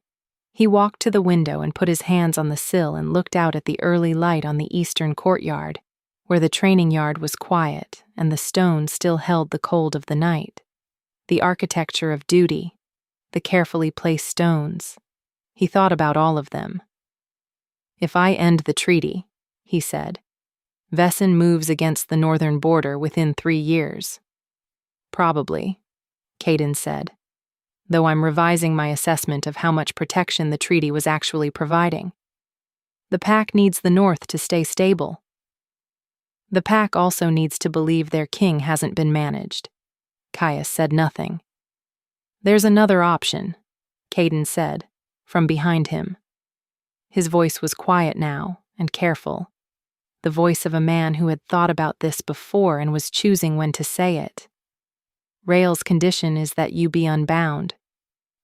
He walked to the window and put his hands on the sill and looked out at the early light on the eastern courtyard, where the training yard was quiet and the stone still held the cold of the night. The architecture of duty, the carefully placed stones. He thought about all of them. "If I end the treaty," he said, "Vessin moves against the northern border within 3 years. "Probably," Caden said, "though I'm revising my assessment of how much protection the treaty was actually providing. The pack needs the north to stay stable. The pack also needs to believe their king hasn't been managed." Caius said nothing. "There's another option," Caden said, from behind him. His voice was quiet now and careful, the voice of a man who had thought about this before and was choosing when to say it. "Rael's condition is that you be unbound,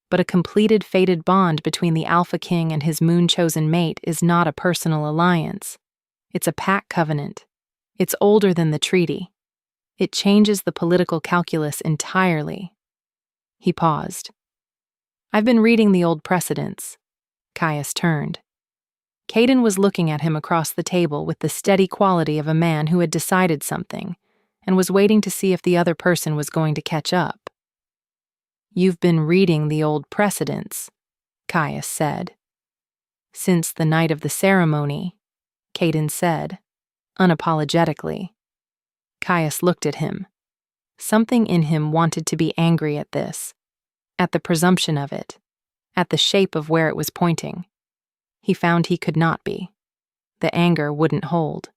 but a completed fated bond between the Alpha King and his moon-chosen mate is not a personal alliance. It's a pact covenant. It's older than the treaty. It changes the political calculus entirely." He paused. "I've been reading the old precedents." Caius turned. Caden was looking at him across the table with the steady quality of a man who had decided something and was waiting to see if the other person was going to catch up. "You've been reading the old precedents," Caius said. "Since the night of the ceremony," Caden said, unapologetically. Caius looked at him. Something in him wanted to be angry at this, at the presumption of it, at the shape of where it was pointing. He found he could not be. The anger wouldn't hold.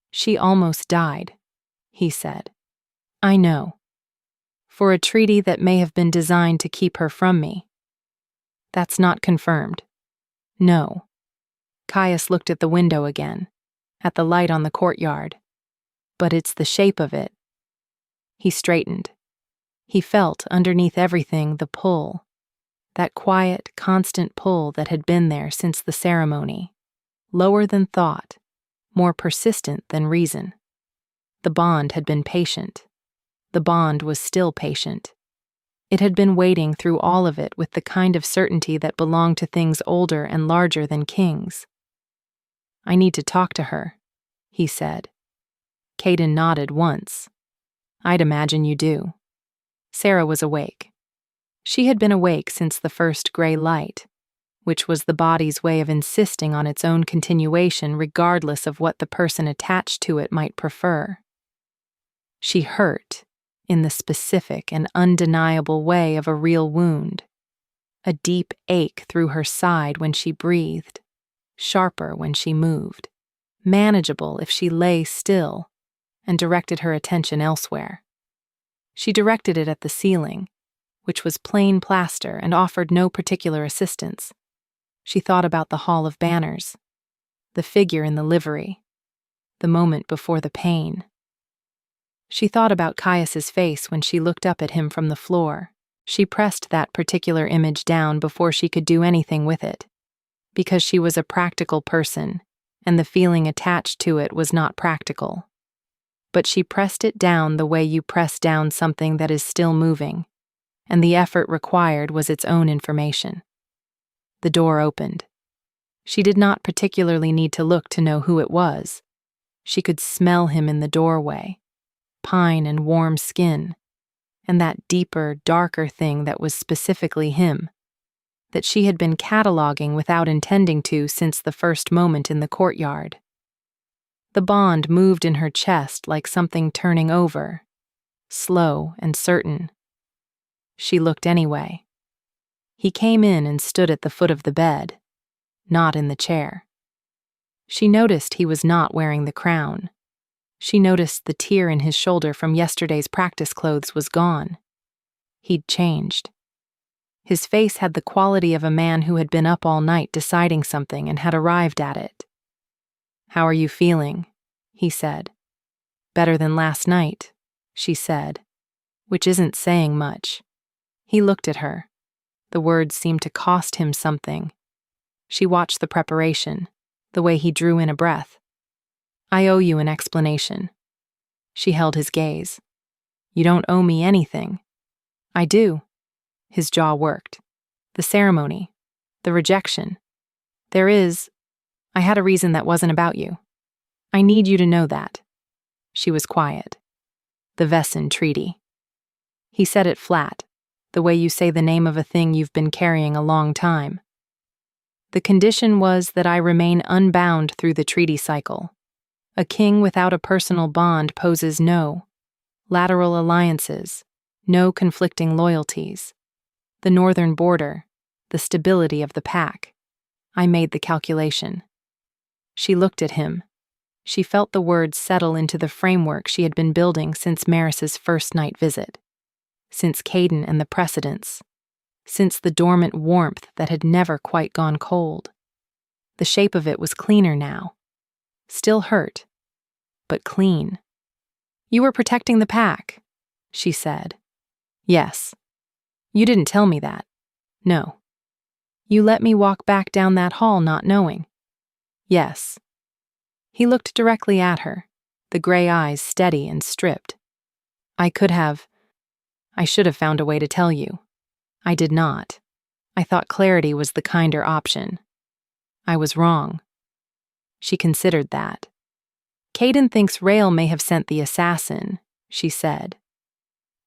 "She almost died," he said. "I know. For a treaty that may have been designed to keep her from me. That's not confirmed." "No." Caius looked at the window again, at the light on the courtyard. "But it's the shape of it." He straightened. He felt, underneath everything, the pull, that quiet, constant pull that had been there since the ceremony, lower than thought, more persistent than reason. The bond had been patient. The bond was still patient. It had been waiting through all of it with the kind of certainty that belonged to things older and larger than kings. "I need to talk to her," he said. Caden nodded once. "I'd imagine you do." Sarah was awake. She had been awake since the first gray light, which was the body's way of insisting on its own continuation regardless of what the person attached to it might prefer. She hurt, in the specific and undeniable way of a real wound. A deep ache through her side when she breathed, sharper when she moved, manageable if she lay still and directed her attention elsewhere. She directed it at the ceiling, which was plain plaster and offered no particular assistance. She thought about the Hall of Banners, the figure in the livery, the moment before the pain. She thought about Caius's face when she looked up at him from the floor. She pressed that particular image down before she could do anything with it, because she was a practical person, and the feeling attached to it was not practical. But she pressed it down the way you press down something that is still moving, and the effort required was its own information. The door opened. She did not particularly need to look to know who it was. She could smell him in the doorway, pine and warm skin, and that deeper, darker thing that was specifically him, that she had been cataloging without intending to since the first moment in the courtyard. The bond moved in her chest like something turning over, slow and certain. She looked anyway. He came in and stood at the foot of the bed, not in the chair. She noticed he was not wearing the crown. She noticed the tear in his shoulder from yesterday's practice clothes was gone. He'd changed. His face had the quality of a man who had been up all night deciding something and had arrived at it. "How are you feeling?" he said. "Better than last night," she said, which isn't saying much. He looked at her. The words seemed to cost him something. She watched the preparation, the way he drew in a breath. "I owe you an explanation." She held his gaze. "You don't owe me anything." "I do." His jaw worked. "The ceremony. The rejection. There is. I had a reason that wasn't about you. I need you to know that." She was quiet. "The Vesson Treaty." He said it flat, the way you say the name of a thing you've been carrying a long time. "The condition was that I remain unbound through the treaty cycle. A king without a personal bond poses no lateral alliances, no conflicting loyalties. The northern border, the stability of the pack. I made the calculation." She looked at him. She felt the words settle into the framework she had been building since Maris's first night visit, since Caden and the precedents, since the dormant warmth that had never quite gone cold. The shape of it was cleaner now. Still hurt, but clean. "You were protecting the pack," she said. "Yes." "You didn't tell me that." "No." "You let me walk back down that hall not knowing." "Yes." He looked directly at her, the gray eyes steady and stripped. I should have found a way to tell you. I did not. I thought clarity was the kinder option. I was wrong." She considered that. "Caden thinks Rail may have sent the assassin," she said.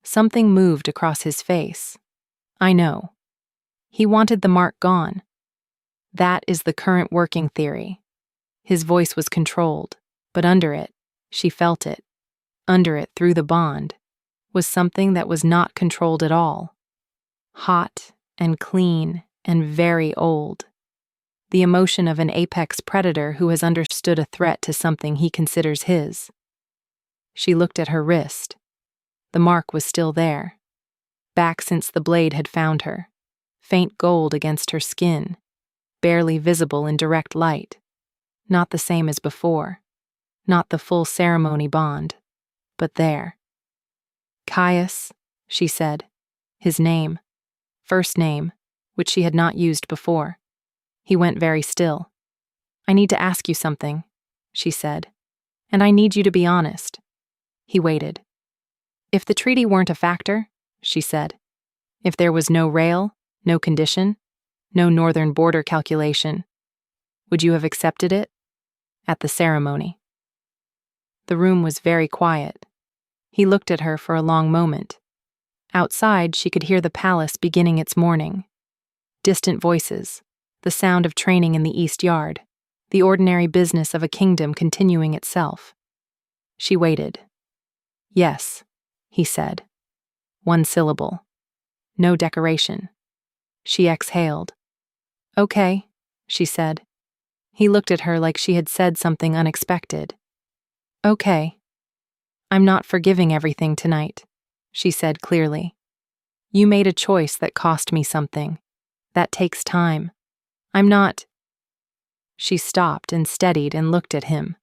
Something moved across his face. "I know. He wanted the mark gone. That is the current working theory." His voice was controlled, but under it, she felt it, under it through the bond, was something that was not controlled at all. Hot and clean and very old. The emotion of an apex predator who has understood a threat to something he considers his. She looked at her wrist. The mark was still there, back since the blade had found her, faint gold against her skin, barely visible in direct light. Not the same as before, not the full ceremony bond, but there. "Caius," she said, his name, first name, which she had not used before. He went very still. "I need to ask you something," she said, "and I need you to be honest." He waited. "If the treaty weren't a factor," she said, "if there was no rail, no condition, no northern border calculation, would you have accepted it? At the ceremony." The room was very quiet. He looked at her for a long moment. Outside, she could hear the palace beginning its morning. Distant voices, the sound of training in the east yard, the ordinary business of a kingdom continuing itself. She waited. "Yes," he said. One syllable. No decoration. She exhaled. "Okay," she said. He looked at her like she had said something unexpected. "Okay. I'm not forgiving everything tonight," she said clearly. You made a choice that cost me something. That takes time. I'm not. She stopped and steadied and looked at him.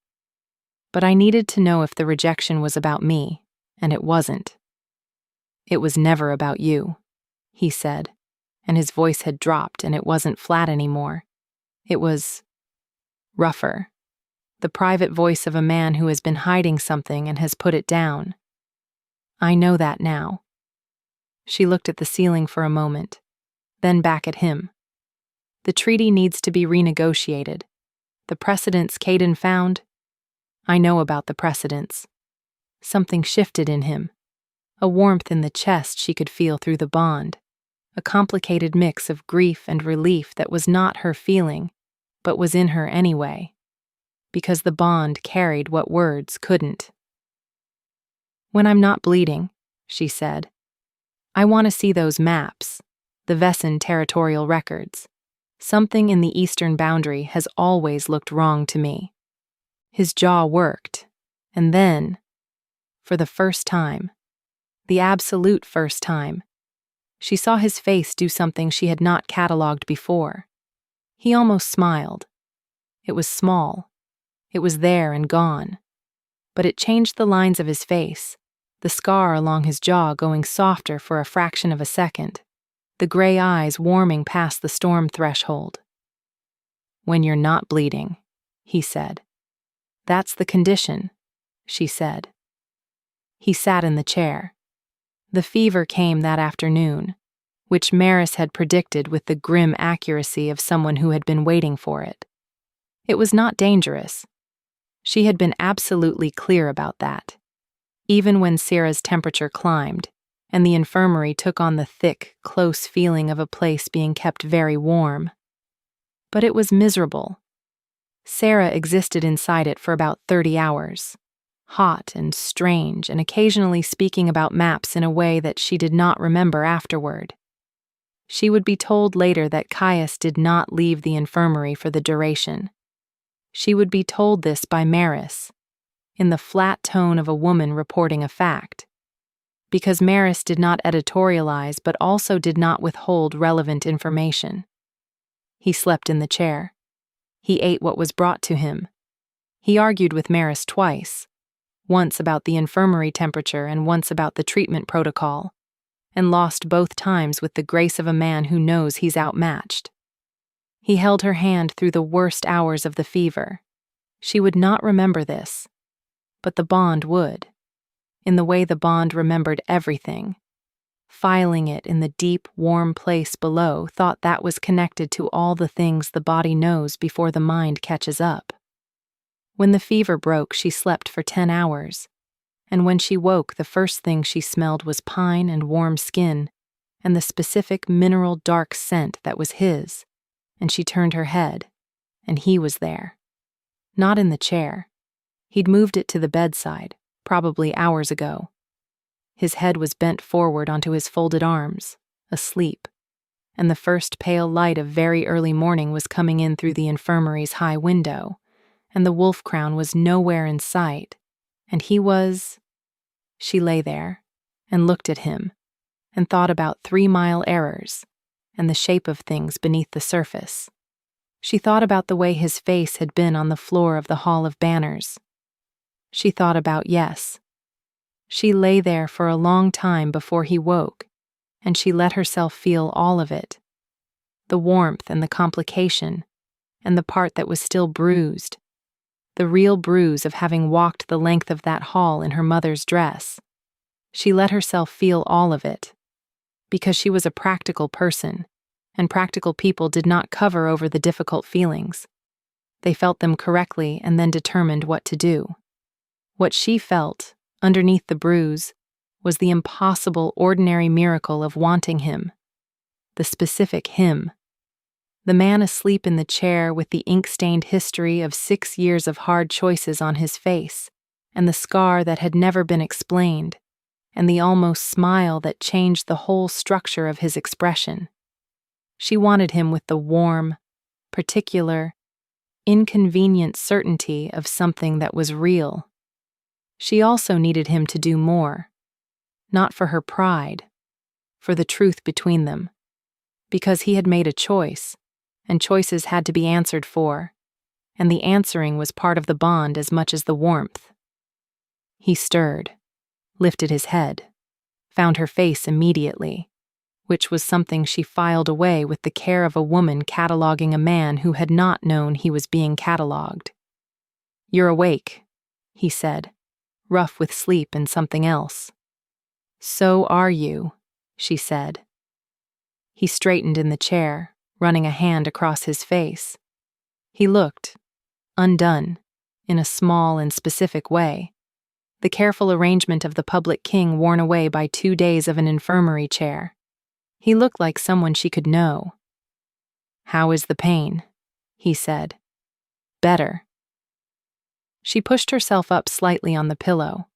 But I needed to know if the rejection was about me, and it wasn't. It was never about you, he said, and his voice had dropped and it wasn't flat anymore. It was rougher. The private voice of a man who has been hiding something and has put it down. I know that now. She looked at the ceiling for a moment, then back at him. The treaty needs to be renegotiated. The precedents Caden found. I know about the precedents. Something shifted in him. A warmth in the chest she could feel through the bond. A complicated mix of grief and relief that was not her feeling, but was in her anyway. Because the bond carried what words couldn't. When I'm not bleeding, she said, I want to see those maps, the Vesson territorial records. Something in the eastern boundary has always looked wrong to me. His jaw worked, and then, for the first time, the absolute first time, she saw his face do something she had not catalogued before. He almost smiled. It was small. It was there and gone. But it changed the lines of his face, the scar along his jaw going softer for a fraction of a second, the gray eyes warming past the storm threshold. When you're not bleeding, he said. That's the condition, she said. He sat in the chair. The fever came that afternoon, which Maris had predicted with the grim accuracy of someone who had been waiting for it. It was not dangerous. She had been absolutely clear about that. Even when Sarah's temperature climbed, and the infirmary took on the thick, close feeling of a place being kept very warm. But it was miserable. Sarah existed inside it for about 30 hours, hot and strange and occasionally speaking about maps in a way that she did not remember afterward. She would be told later that Caius did not leave the infirmary for the duration. She would be told this by Maris, in the flat tone of a woman reporting a fact, because Maris did not editorialize but also did not withhold relevant information. He slept in the chair. He ate what was brought to him. He argued with Maris twice, once about the infirmary temperature and once about the treatment protocol, and lost both times with the grace of a man who knows he's outmatched. He held her hand through the worst hours of the fever. She would not remember this, but the bond would, in the way the bond remembered everything. Filing it in the deep, warm place below, thought that was connected to all the things the body knows before the mind catches up. When the fever broke, she slept for 10 hours, and when she woke, the first thing she smelled was pine and warm skin, and the specific mineral dark scent that was his, and she turned her head, and he was there. Not in the chair. He'd moved it to the bedside, probably hours ago. His head was bent forward onto his folded arms, asleep, and the first pale light of very early morning was coming in through the infirmary's high window, and the wolf crown was nowhere in sight, and he was... She lay there, and looked at him, and thought about 3-mile errors, and the shape of things beneath the surface. She thought about the way his face had been on the floor of the Hall of Banners. She thought about yes. She lay there for a long time before he woke, and she let herself feel all of it. The warmth and the complication, and the part that was still bruised. The real bruise of having walked the length of that hall in her mother's dress. She let herself feel all of it, because she was a practical person, and practical people did not cover over the difficult feelings. They felt them correctly and then determined what to do. What she felt, underneath the bruise, was the impossible ordinary miracle of wanting him. The specific him. The man asleep in the chair with the ink-stained history of 6 years of hard choices on his face, and the scar that had never been explained, and the almost smile that changed the whole structure of his expression. She wanted him with the warm, particular, inconvenient certainty of something that was real. She also needed him to do more. not for her pride, for the truth between them. Because he had made a choice, and choices had to be answered for, and the answering was part of the bond as much as the warmth. He stirred, lifted his head, found her face immediately, which was something she filed away with the care of a woman cataloging a man who had not known he was being catalogued. "You're awake," he said, rough with sleep and something else. "So are you," she said. He straightened in the chair, running a hand across his face. He looked undone, in a small and specific way, the careful arrangement of the public king worn away by 2 days of an infirmary chair. He looked like someone she could know. "How is the pain?" he said. "Better." She pushed herself up slightly on the pillow.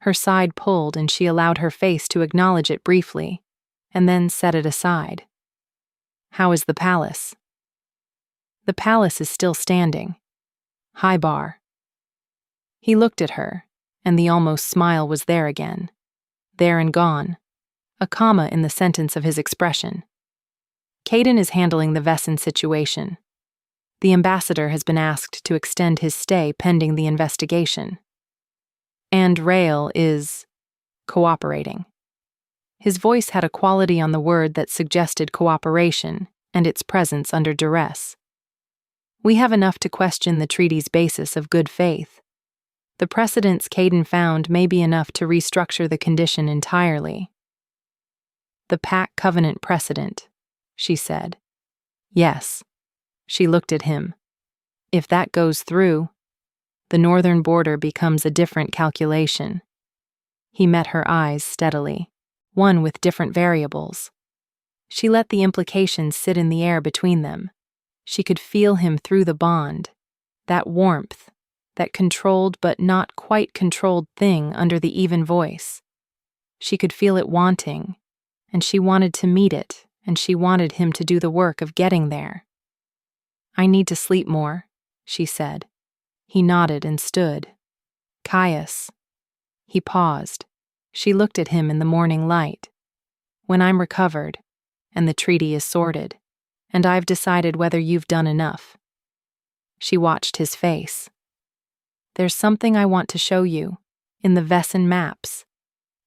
Her side pulled and she allowed her face to acknowledge it briefly, and then set it aside. "How is the palace?" "The palace is still standing. High bar." He looked at her, and the almost smile was there again. There and gone. A comma in the sentence of his expression. "Caden is handling the Vesson situation. The ambassador has been asked to extend his stay pending the investigation. And Rael is cooperating." His voice had a quality on the word that suggested cooperation and its presence under duress. "We have enough to question the treaty's basis of good faith. The precedents Caden found may be enough to restructure the condition entirely." "The Pact Covenant precedent," she said. "Yes." She looked at him. "If that goes through, the northern border becomes a different calculation." He met her eyes steadily, one with different variables. She let the implications sit in the air between them. She could feel him through the bond, that warmth, that controlled but not quite controlled thing under the even voice. She could feel it wanting, and she wanted to meet it, and she wanted him to do the work of getting there. "I need to sleep more," she said. He nodded and stood. "Caius." He paused. She looked at him in the morning light. "When I'm recovered, and the treaty is sorted, and I've decided whether you've done enough." She watched his face. "There's something I want to show you, in the Vesson maps.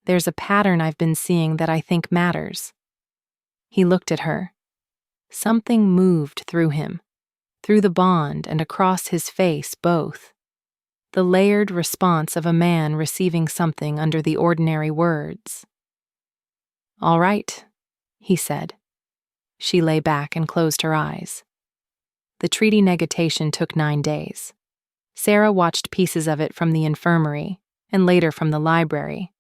There's a pattern I've been seeing that I think matters." He looked at her. Something moved through him, through the bond and across his face both. The layered response of a man receiving something under the ordinary words. "All right," he said. She lay back and closed her eyes. The treaty negotiation took 9 days. Sarah watched pieces of it from the infirmary and later from the library,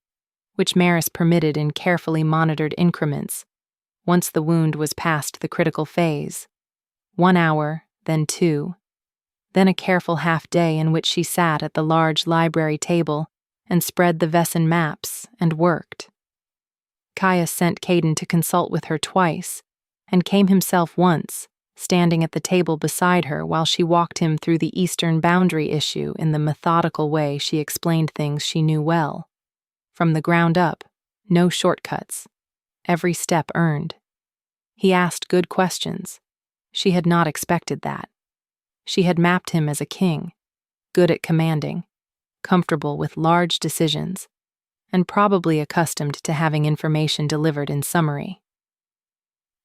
which Maris permitted in carefully monitored increments, once the wound was past the critical phase. 1 hour, then 2. Then a careful half-day in which she sat at the large library table and spread the Vesson maps and worked. Caius sent Caden to consult with her twice, and came himself once, standing at the table beside her while she walked him through the eastern boundary issue in the methodical way she explained things she knew well. From the ground up, no shortcuts, every step earned. He asked good questions. She had not expected that. She had mapped him as a king, good at commanding, comfortable with large decisions, and probably accustomed to having information delivered in summary.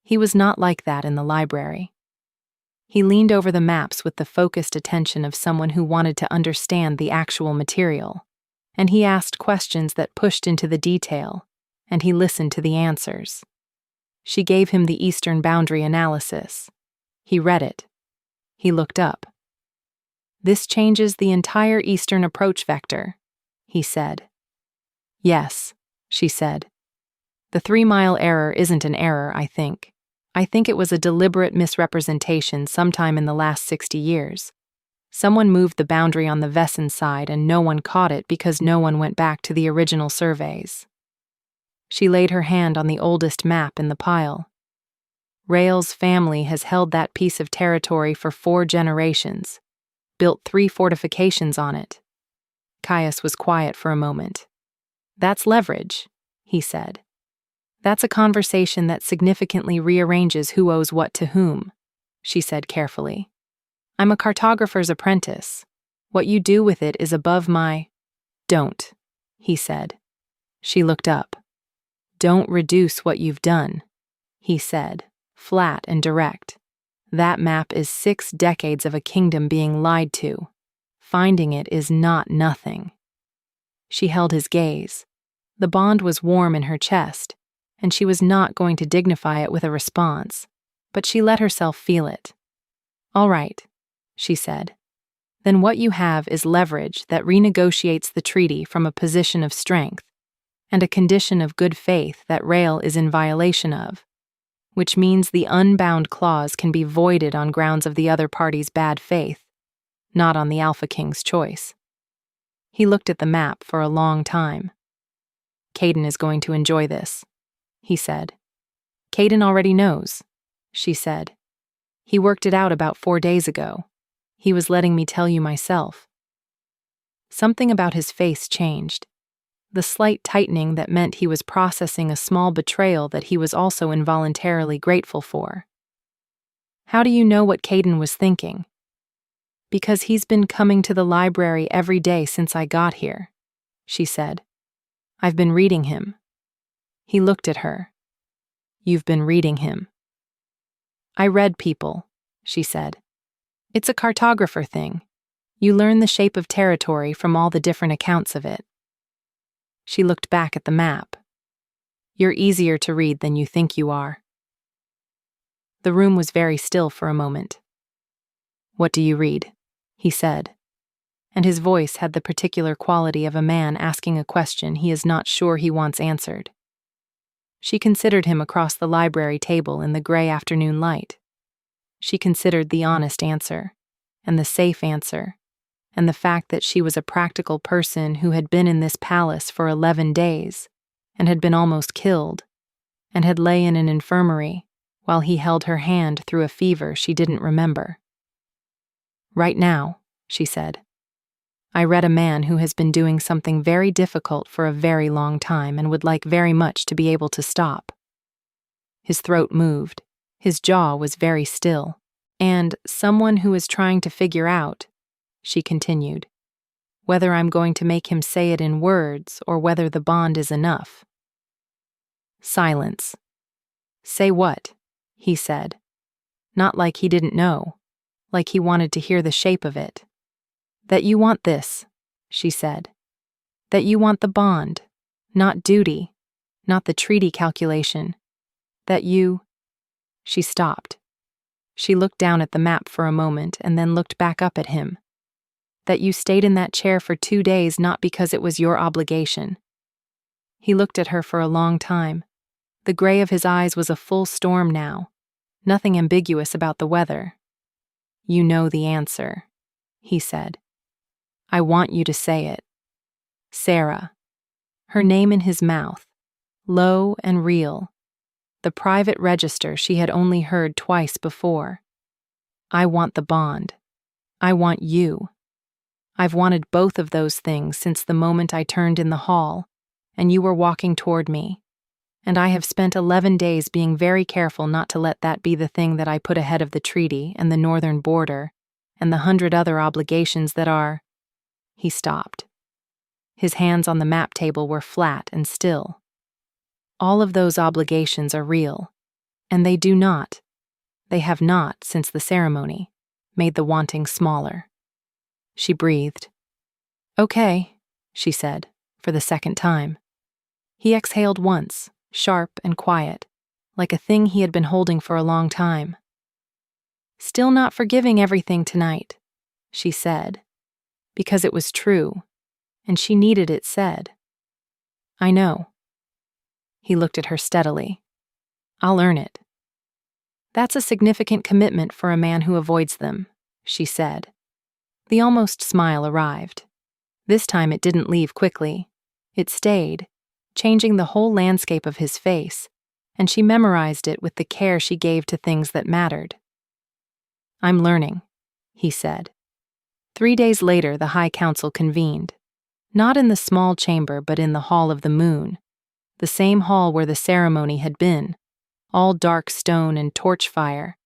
He was not like that in the library. He leaned over the maps with the focused attention of someone who wanted to understand the actual material, and he asked questions that pushed into the detail, and he listened to the answers. She gave him the eastern boundary analysis. He read it. He looked up. "This changes the entire eastern approach vector," he said. "Yes," she said. "The 3-mile error isn't an error, I think. I think it was a deliberate misrepresentation sometime in the last 60 years. Someone moved the boundary on the Vesson side and no one caught it because no one went back to the original surveys." She laid her hand on the oldest map in the pile. "Rael's family has held that piece of territory for 4 generations, built 3 fortifications on it." Caius was quiet for a moment. "That's leverage," he said. That's a conversation that significantly rearranges who owes what to whom, she said carefully. I'm a cartographer's apprentice. What you do with it is above my— Don't, he said. She looked up. Don't reduce what you've done, he said, flat and direct. That map is 6 decades of a kingdom being lied to. Finding it is not nothing. She held his gaze. The bond was warm in her chest, and she was not going to dignify it with a response, but she let herself feel it. All right, she said. Then what you have is leverage that renegotiates the treaty from a position of strength, and a condition of good faith that Rael is in violation of, which means the unbound clause can be voided on grounds of the other party's bad faith, not on the Alpha King's choice. He looked at the map for a long time. Caden is going to enjoy this, he said. Caden already knows, she said. He worked it out about 4 days ago. He was letting me tell you myself. Something about his face changed. The slight tightening that meant he was processing a small betrayal that he was also involuntarily grateful for. How do you know what Caden was thinking? Because he's been coming to the library every day since I got here, she said. I've been reading him. He looked at her. You've been reading him. I read people, she said. It's a cartographer thing. You learn the shape of territory from all the different accounts of it. She looked back at the map. You're easier to read than you think you are. The room was very still for a moment. What do you read? He said, and his voice had the particular quality of a man asking a question he is not sure he wants answered. She considered him across the library table in the gray afternoon light. She considered the honest answer, and the safe answer, and the fact that she was a practical person who had been in this palace for 11 days, and had been almost killed, and had lay in an infirmary while he held her hand through a fever she didn't remember. Right now, she said. I read a man who has been doing something very difficult for a very long time and would like very much to be able to stop. His throat moved, his jaw was very still, and someone who is trying to figure out, she continued, whether I'm going to make him say it in words or whether the bond is enough. Silence. Say what? He said. Not like he didn't know, like he wanted to hear the shape of it. That you want this, she said. That you want the bond, not duty, not the treaty calculation. That you— She stopped. She looked down at the map for a moment and then looked back up at him. That you stayed in that chair for 2 days not because it was your obligation. He looked at her for a long time. The gray of his eyes was a full storm now, nothing ambiguous about the weather. You know the answer, he said. I want you to say it. Sarah. Her name in his mouth, low and real. The private register she had only heard twice before. I want the bond. I want you. I've wanted both of those things since the moment I turned in the hall, and you were walking toward me. And I have spent 11 days being very careful not to let that be the thing that I put ahead of the treaty and the northern border, and the 100 other obligations that are— He stopped. His hands on the map table were flat and still. All of those obligations are real, and they have not, since the ceremony, made the wanting smaller. She breathed. Okay, she said, for the second time. He exhaled once, sharp and quiet, like a thing he had been holding for a long time. Still not forgiving everything tonight, she said, because it was true, and she needed it said. I know. He looked at her steadily. I'll earn it. That's a significant commitment for a man who avoids them, she said. The almost smile arrived. This time it didn't leave quickly. It stayed, changing the whole landscape of his face, and she memorized it with the care she gave to things that mattered. I'm learning, he said. 3 days later, the High Council convened, not in the small chamber but in the Hall of the Moon, the same hall where the ceremony had been, all dark stone and torch fire,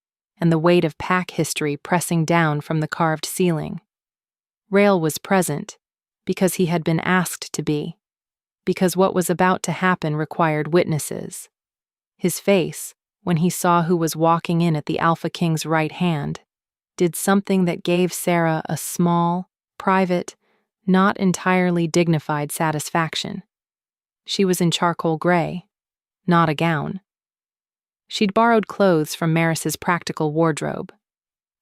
and the weight of pack history pressing down from the carved ceiling. Rael was present, because he had been asked to be, because what was about to happen required witnesses. His face, when he saw who was walking in at the Alpha King's right hand, did something that gave Sarah a small, private, not entirely dignified satisfaction. She was in charcoal gray, not a gown. She'd borrowed clothes from Maris's practical wardrobe.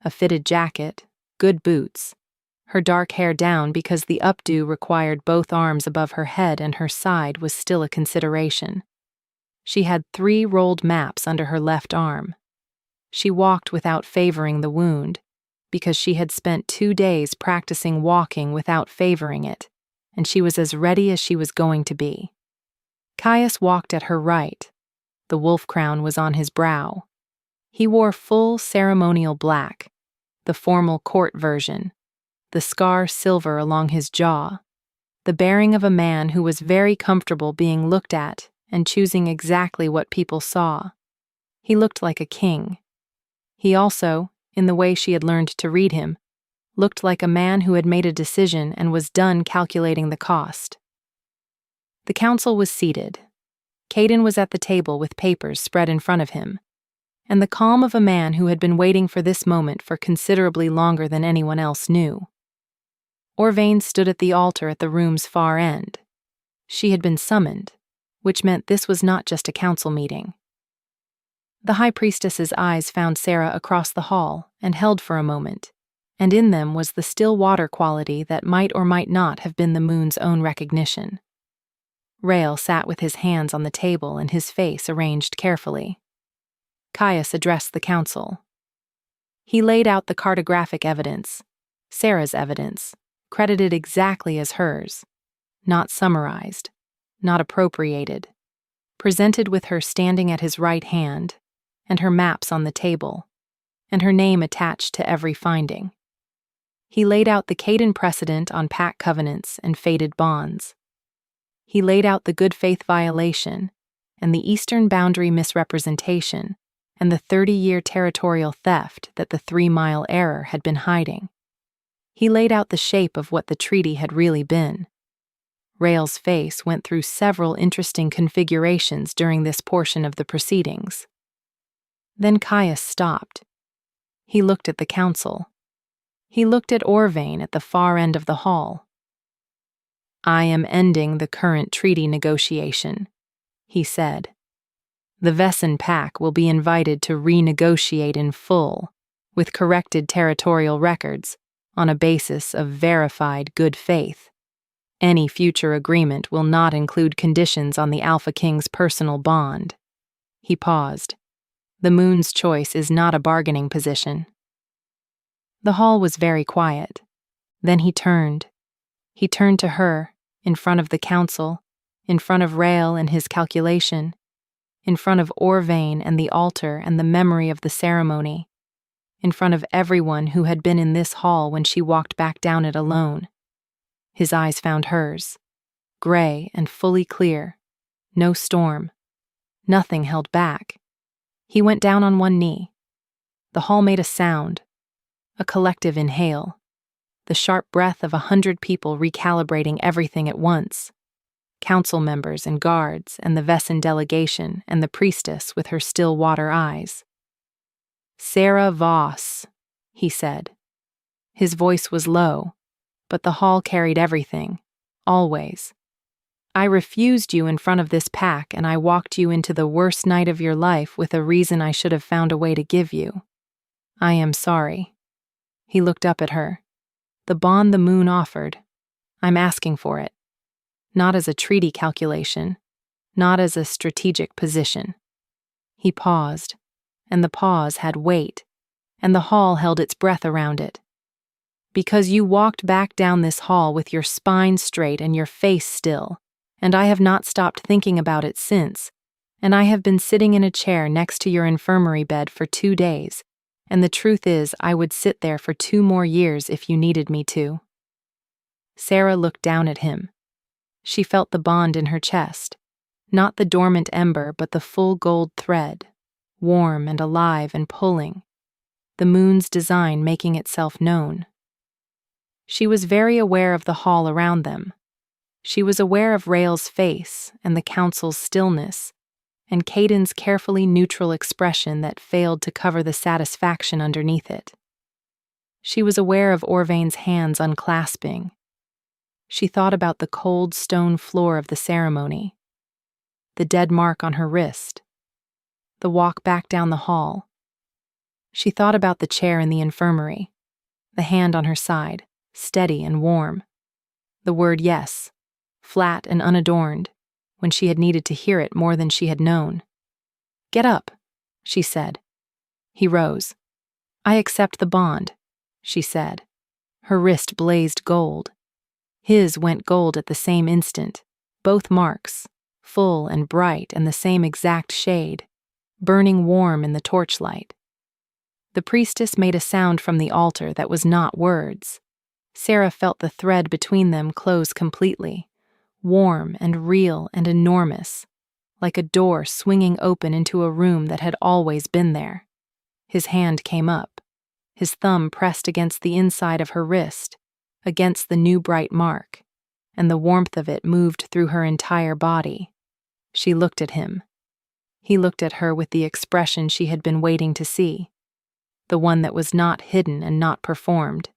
A fitted jacket, good boots, her dark hair down because the updo required both arms above her head and her side was still a consideration. She had 3 rolled maps under her left arm. She walked without favoring the wound, because she had spent 2 days practicing walking without favoring it, and she was as ready as she was going to be. Caius walked at her right. The wolf crown was on his brow. He wore full ceremonial black, the formal court version, the scar silver along his jaw, the bearing of a man who was very comfortable being looked at and choosing exactly what people saw. He looked like a king. He also, in the way she had learned to read him, looked like a man who had made a decision and was done calculating the cost. The council was seated. Caden was at the table with papers spread in front of him, and the calm of a man who had been waiting for this moment for considerably longer than anyone else knew. Orvain stood at the altar at the room's far end. She had been summoned, which meant this was not just a council meeting. The high priestess's eyes found Sarah across the hall and held for a moment, and in them was the still water quality that might or might not have been the moon's own recognition. Rael sat with his hands on the table and his face arranged carefully. Caius addressed the council. He laid out the cartographic evidence, Sarah's evidence, credited exactly as hers, not summarized, not appropriated, presented with her standing at his right hand, and her maps on the table, and her name attached to every finding. He laid out the Caden precedent on pact covenants and fated bonds. He laid out the good faith violation, and the eastern boundary misrepresentation, and the 30-year territorial theft that the 3-mile error had been hiding. He laid out the shape of what the treaty had really been. Rael's face went through several interesting configurations during this portion of the proceedings. Then Caius stopped. He looked at the council. He looked at Orvain at the far end of the hall. "I am ending the current treaty negotiation," he said. "The Vesson Pack will be invited to renegotiate in full, with corrected territorial records, on a basis of verified good faith. Any future agreement will not include conditions on the Alpha King's personal bond." He paused. "The moon's choice is not a bargaining position." The hall was very quiet. Then he turned. He turned to her, in front of the council, in front of Rael and his calculation, in front of Orvain and the altar and the memory of the ceremony, in front of everyone who had been in this hall when she walked back down it alone. His eyes found hers, gray and fully clear, no storm, nothing held back. He went down on one knee. The hall made a sound, a collective inhale, the sharp breath of 100 people recalibrating everything at once. Council members and guards and the Vesson delegation and the priestess with her still water eyes. "Sarah Voss," he said. His voice was low, but the hall carried everything, always. "I refused you in front of this pack and I walked you into the worst night of your life with a reason I should have found a way to give you. I am sorry." He looked up at her. "The bond the moon offered, I'm asking for it. Not as a treaty calculation, not as a strategic position." He paused, and the pause had weight, and the hall held its breath around it. "Because you walked back down this hall with your spine straight and your face still, and I have not stopped thinking about it since, and I have been sitting in a chair next to your infirmary bed for 2 days, and the truth is I would sit there for 2 more years if you needed me to." Sarah looked down at him. She felt the bond in her chest. Not the dormant ember, but the full gold thread, warm and alive and pulling, the moon's design making itself known. She was very aware of the hall around them. She was aware of Rael's face and the council's stillness, and Caden's carefully neutral expression that failed to cover the satisfaction underneath it. She was aware of Orvain's hands unclasping. She thought about the cold stone floor of the ceremony, the dead mark on her wrist, the walk back down the hall. She thought about the chair in the infirmary, the hand on her side, steady and warm. The word yes, flat and unadorned, when she had needed to hear it more than she had known. "Get up," she said. He rose. "I accept the bond," she said. Her wrist blazed gold. His went gold at the same instant, both marks, full and bright and the same exact shade, burning warm in the torchlight. The priestess made a sound from the altar that was not words. Sarah felt the thread between them close completely, warm and real and enormous, like a door swinging open into a room that had always been there. His hand came up, his thumb pressed against the inside of her wrist, against the new bright mark, and the warmth of it moved through her entire body. She looked at him. He looked at her with the expression she had been waiting to see, the one that was not hidden and not performed,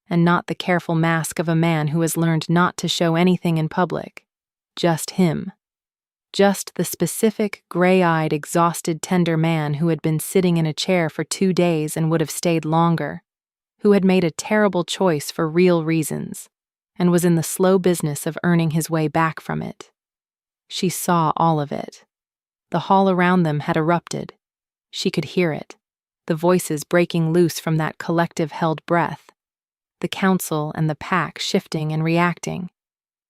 and not the careful mask of a man who has learned not to show anything in public, just him. Just the specific, gray-eyed, exhausted, tender man who had been sitting in a chair for 2 days and would have stayed longer, who had made a terrible choice for real reasons, and was in the slow business of earning his way back from it. She saw all of it. The hall around them had erupted. She could hear it, the voices breaking loose from that collective held breath, the council and the pack shifting and reacting,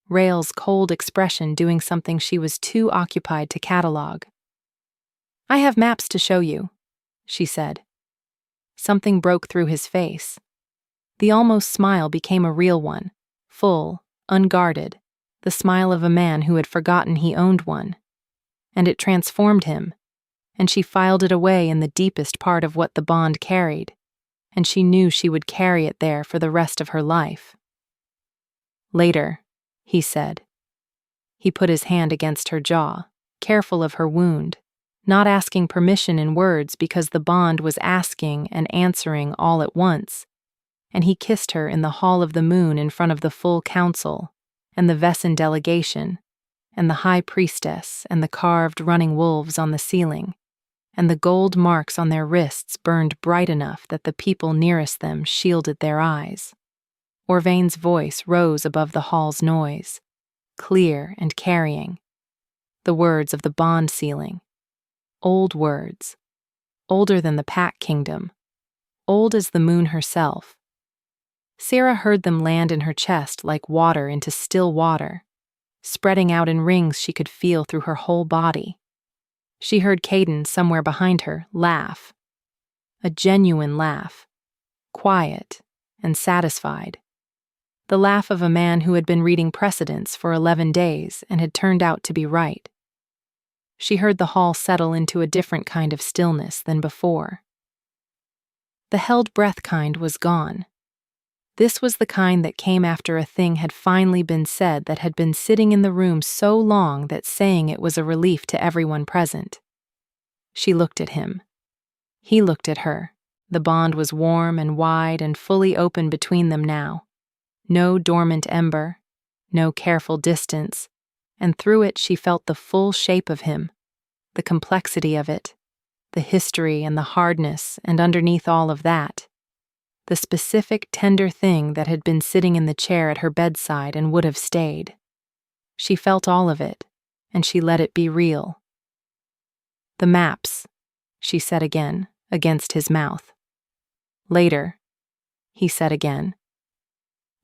Rael's cold expression doing something she was too occupied to catalog. "I have maps to show you," she said. Something broke through his face. The almost smile became a real one, full, unguarded, the smile of a man who had forgotten he owned one. And it transformed him, and she filed it away in the deepest part of what the bond carried, and she knew she would carry it there for the rest of her life. "Later," he said. He put his hand against her jaw, careful of her wound, not asking permission in words because the bond was asking and answering all at once, and he kissed her in the Hall of the Moon in front of the full council, and the Vesson delegation, and the high priestess and the carved running wolves on the ceiling, and the gold marks on their wrists burned bright enough that the people nearest them shielded their eyes. Orvain's voice rose above the hall's noise, clear and carrying. The words of the bond sealing. Old words. Older than the Pack Kingdom. Old as the moon herself. Sarah heard them land in her chest like water into still water, spreading out in rings she could feel through her whole body. She heard Caden somewhere behind her laugh. A genuine laugh. Quiet and satisfied. The laugh of a man who had been reading precedents for 11 days and had turned out to be right. She heard the hall settle into a different kind of stillness than before. The held breath kind was gone. This was the kind that came after a thing had finally been said that had been sitting in the room so long that saying it was a relief to everyone present. She looked at him. He looked at her. The bond was warm and wide and fully open between them now. No dormant ember, no careful distance, and through it she felt the full shape of him, the complexity of it, the history and the hardness, and underneath all of that, the specific tender thing that had been sitting in the chair at her bedside and would have stayed. She felt all of it, and she let it be real. "The maps," she said again, against his mouth. "Later," he said again.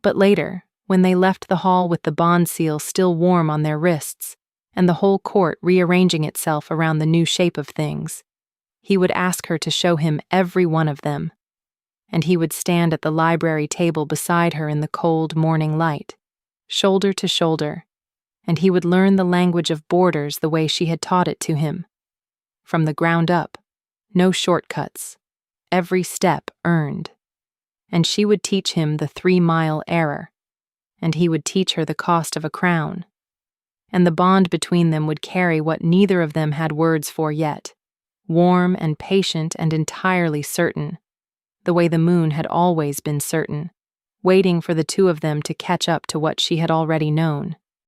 But later, when they left the hall with the bond seal still warm on their wrists, and the whole court rearranging itself around the new shape of things, he would ask her to show him every one of them, and he would stand at the library table beside her in the cold morning light, shoulder to shoulder, and he would learn the language of borders the way she had taught it to him. From the ground up, no shortcuts, every step earned. And she would teach him the 3-mile error, and he would teach her the cost of a crown. And the bond between them would carry what neither of them had words for yet, warm and patient and entirely certain, the way the moon had always been certain, waiting for the two of them to catch up to what she had already known.